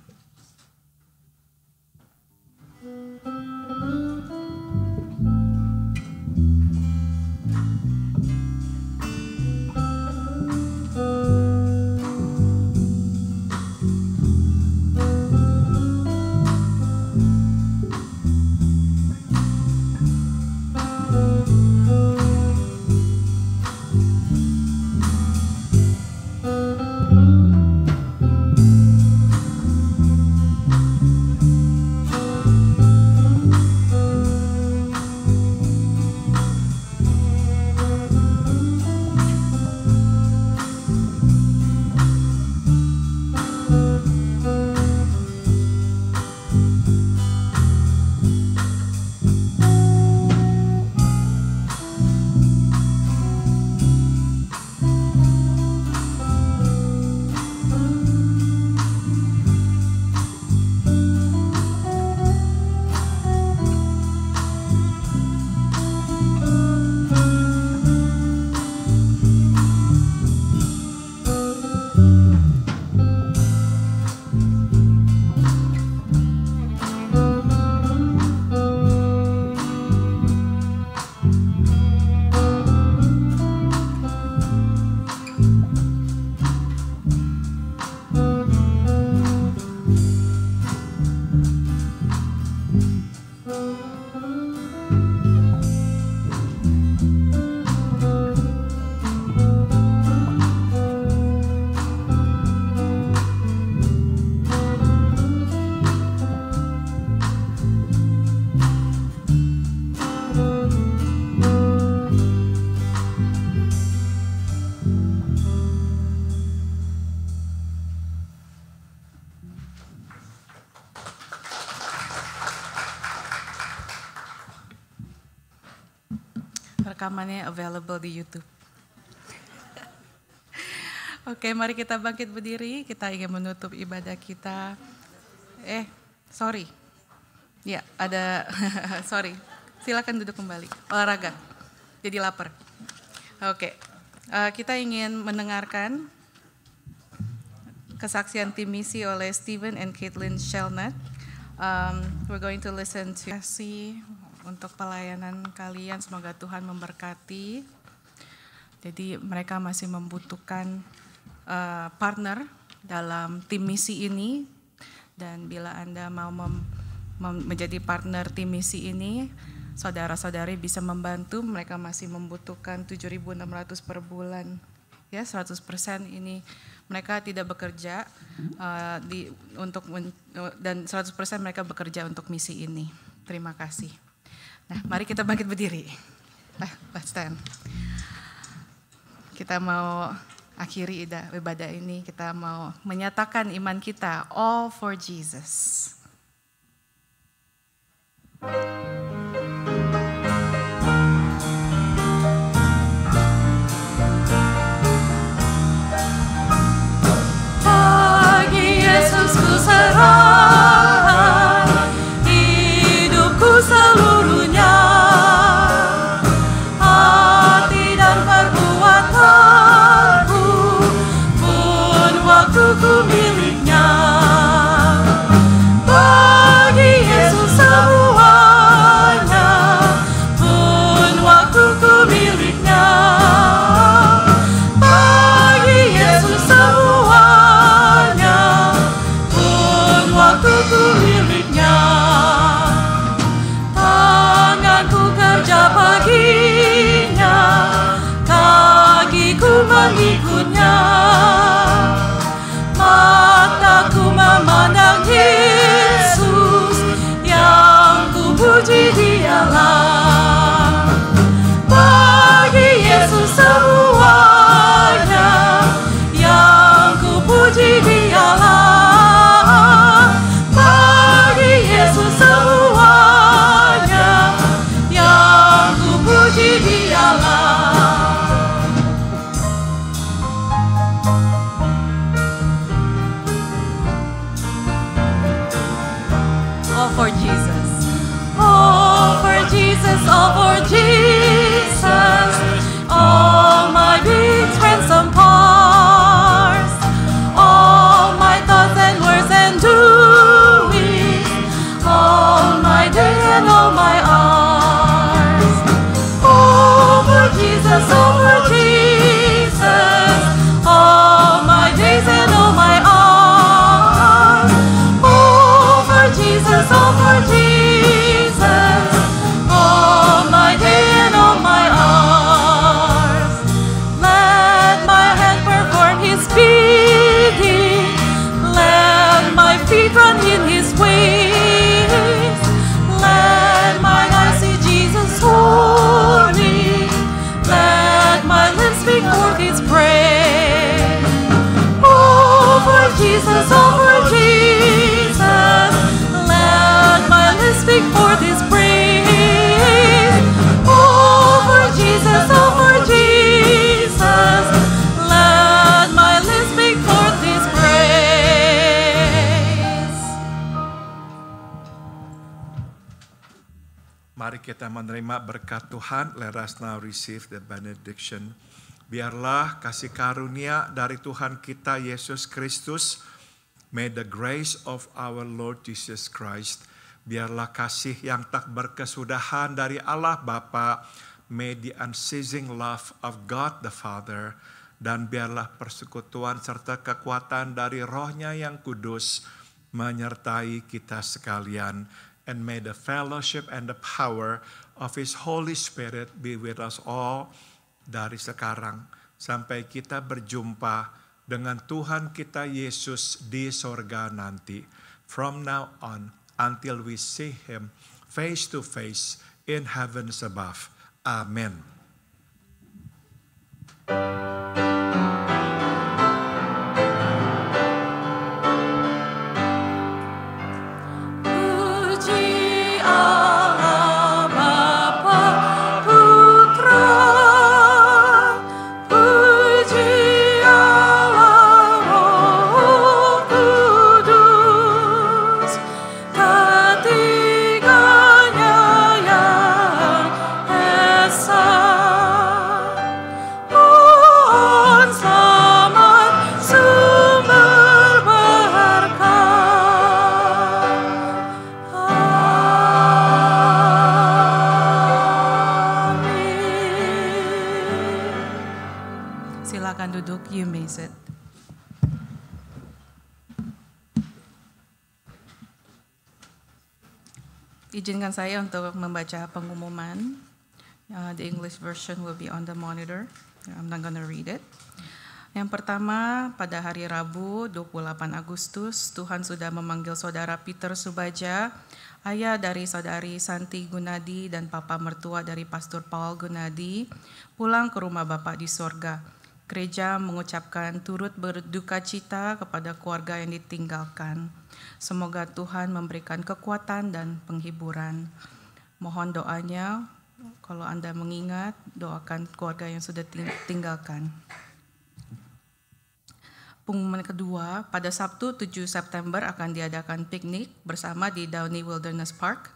[SPEAKER 1] Rekamannya available di YouTube. Oke, mari kita bangkit berdiri. Kita ingin menutup ibadah kita. Sorry. Ya, ada, sorry. Silakan duduk kembali. Olahraga. Jadi lapar. Oke, kita ingin mendengarkan kesaksian tim misi oleh Stephen and Caitlin Shelnut. We're going to listen to kasih untuk pelayanan kalian. Semoga Tuhan memberkati. Jadi mereka masih membutuhkan partner dalam tim misi ini. Dan bila Anda mau menjadi partner tim misi ini, saudara-saudari bisa membantu. Mereka masih membutuhkan 7.600 per bulan. Ya, 100% ini Mereka tidak bekerja dan 100% mereka bekerja untuk misi ini. Terima kasih. Nah, mari kita bangkit berdiri. Let's stand. Kita mau akhiri ibadah ini, kita mau menyatakan iman kita, all for Jesus.
[SPEAKER 2] Bagi Yesus ku serahkan hidupku seluruhnya, hati dan perbuatanku pun waktuku miliknya. Bagi Yesus semuanya pun waktuku miliknya. Bagi Yesus semuanya pun waktuku miliknya. Tanganku kerja baginya, kakiku mengikutnya, mataku memandang Yesus yang ku puji Dialah. Bagi Yesus semuanya yang ku puji Dialah. Bagi Yesus semuanya yang ku puji Dialah. All for Jesus. All for Jesus, all for Jesus. All my big friends and parts. All my thoughts and words and doings. All my day and all my hours. All for Jesus, all for Jesus. All my days and all my hours. All for Jesus, all for Jesus. All my day and all my hours. Let my hand perform His bidding. Let my feet run in His ways. Let my eyes see Jesus holy. Let my lips speak forth His praise. Oh, for Jesus, oh, for Jesus. Let my lips speak forth His praise. Oh, for Jesus, oh, for Jesus. Let my lips speak forth His praise.
[SPEAKER 3] Mari kita menerima berkat Tuhan. Let us now receive the benediction. Biarlah kasih karunia dari Tuhan kita Yesus Kristus, may the grace of our Lord Jesus Christ, biarlah kasih yang tak berkesudahan dari Allah Bapa, may the unceasing love of God the Father, dan biarlah persekutuan serta kekuatan dari Roh-Nya yang kudus menyertai kita sekalian. And may the fellowship and the power of His Holy Spirit be with us all dari sekarang sampai kita berjumpa dengan Tuhan kita Yesus di sorga nanti. From now on until we see Him face to face in heavens above. Amen.
[SPEAKER 2] Puji Allah Bapa Putra, puji Allah Roh Kudus, ketiganya yang esa. Mohon selamat sumber berkah. Amin.
[SPEAKER 1] Silakan duduk, you may sit. Izinkan saya untuk membaca pengumuman. The English version will be on the monitor. I'm not going to read it. Yang pertama, pada hari Rabu 28 Agustus, Tuhan sudah memanggil Saudara Peter Subaja, ayah dari Saudari Santi Gunadi dan papa mertua dari Pastor Paul Gunadi, pulang ke rumah Bapa di sorga. Gereja mengucapkan turut berduka cita kepada keluarga yang ditinggalkan. Semoga Tuhan memberikan kekuatan dan penghiburan. Mohon doanya, kalau Anda mengingat, doakan keluarga yang sudah tinggalkan. Pengumuman kedua, pada Sabtu 7 September akan diadakan piknik bersama di Downey Wilderness Park.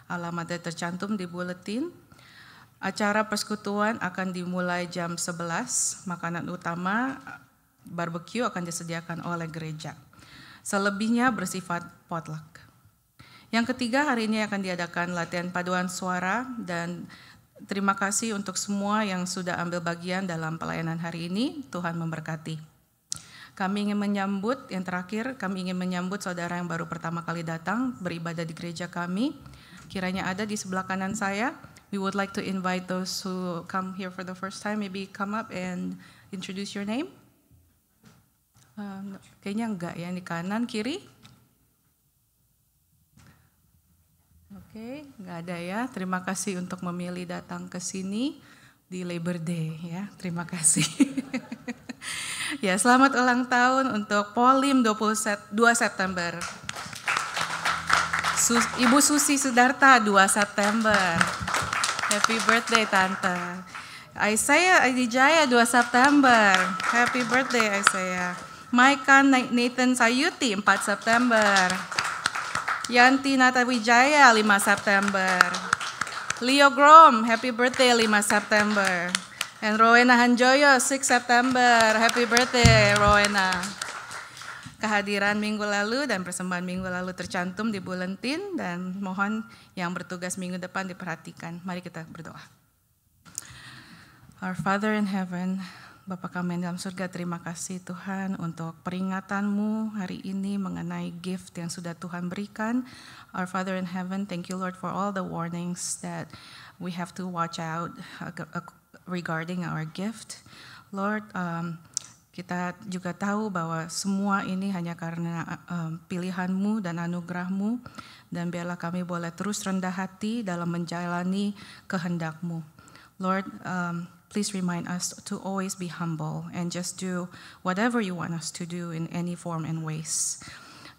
[SPEAKER 1] Alamatnya tercantum di buletin. Acara persekutuan akan dimulai jam 11. Makanan utama barbecue akan disediakan oleh gereja. Selebihnya bersifat potluck. Yang ketiga, hari ini akan diadakan latihan paduan suara, dan terima kasih untuk semua yang sudah ambil bagian dalam pelayanan hari ini. Tuhan memberkati. Kami ingin menyambut saudara yang baru pertama kali datang beribadah di gereja kami. Kiranya ada di sebelah kanan saya. We would like to invite those who come here for the first time, maybe come up and introduce your name. Kayaknya enggak ya, di kanan, kiri. Oke, enggak ada ya. Terima kasih untuk memilih datang ke sini di Labor Day ya. Terima kasih. Ya, selamat ulang tahun untuk Polim 22 September. Ibu Susi Sudarta 2 September. Happy birthday Tante. Aisyah Adijaya 2 September. Happy birthday Aisyah. Maika Nathan Sayuti 4 September. Yanti Natawijaya 5 September. Leo Grom, happy birthday 5 September. And Rowena Hanjoyo, 6 September. Happy birthday, Rowena. Kehadiran minggu lalu dan persembahan minggu lalu tercantum di buletin, dan mohon yang bertugas minggu depan diperhatikan. Mari kita berdoa. Our Father in heaven, Bapa kami yang dalam surga, terima kasih Tuhan untuk peringatan-Mu hari ini mengenai gift yang sudah Tuhan berikan. Our Father in heaven, thank you Lord for all the warnings that we have to watch out regarding our gift. Lord, kita juga tahu bahwa semua ini hanya karena pilihan-Mu dan anugerah-Mu, dan biarlah kami boleh terus rendah hati dalam menjalani kehendak-Mu. Lord, please remind us to always be humble and just do whatever you want us to do in any form and ways.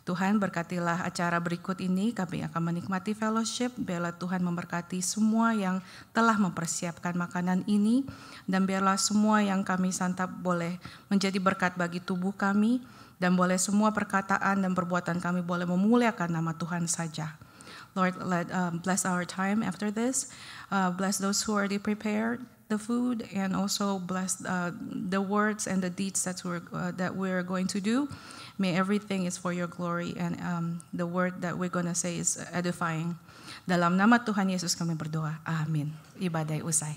[SPEAKER 1] Tuhan, berkatilah acara berikut ini, kami akan menikmati fellowship. Biarlah Tuhan memberkati semua yang telah mempersiapkan makanan ini, dan biarlah semua yang kami santap boleh menjadi berkat bagi tubuh kami, dan boleh semua perkataan dan perbuatan kami boleh memuliakan nama Tuhan saja. Lord, bless our time after this. Bless those who already prepared the food, and also bless the words and the deeds that we're going to do. May everything is for your glory, and the word that we're going to say is edifying. Dalam nama Tuhan Yesus kami berdoa. Amin. Ibadah usai.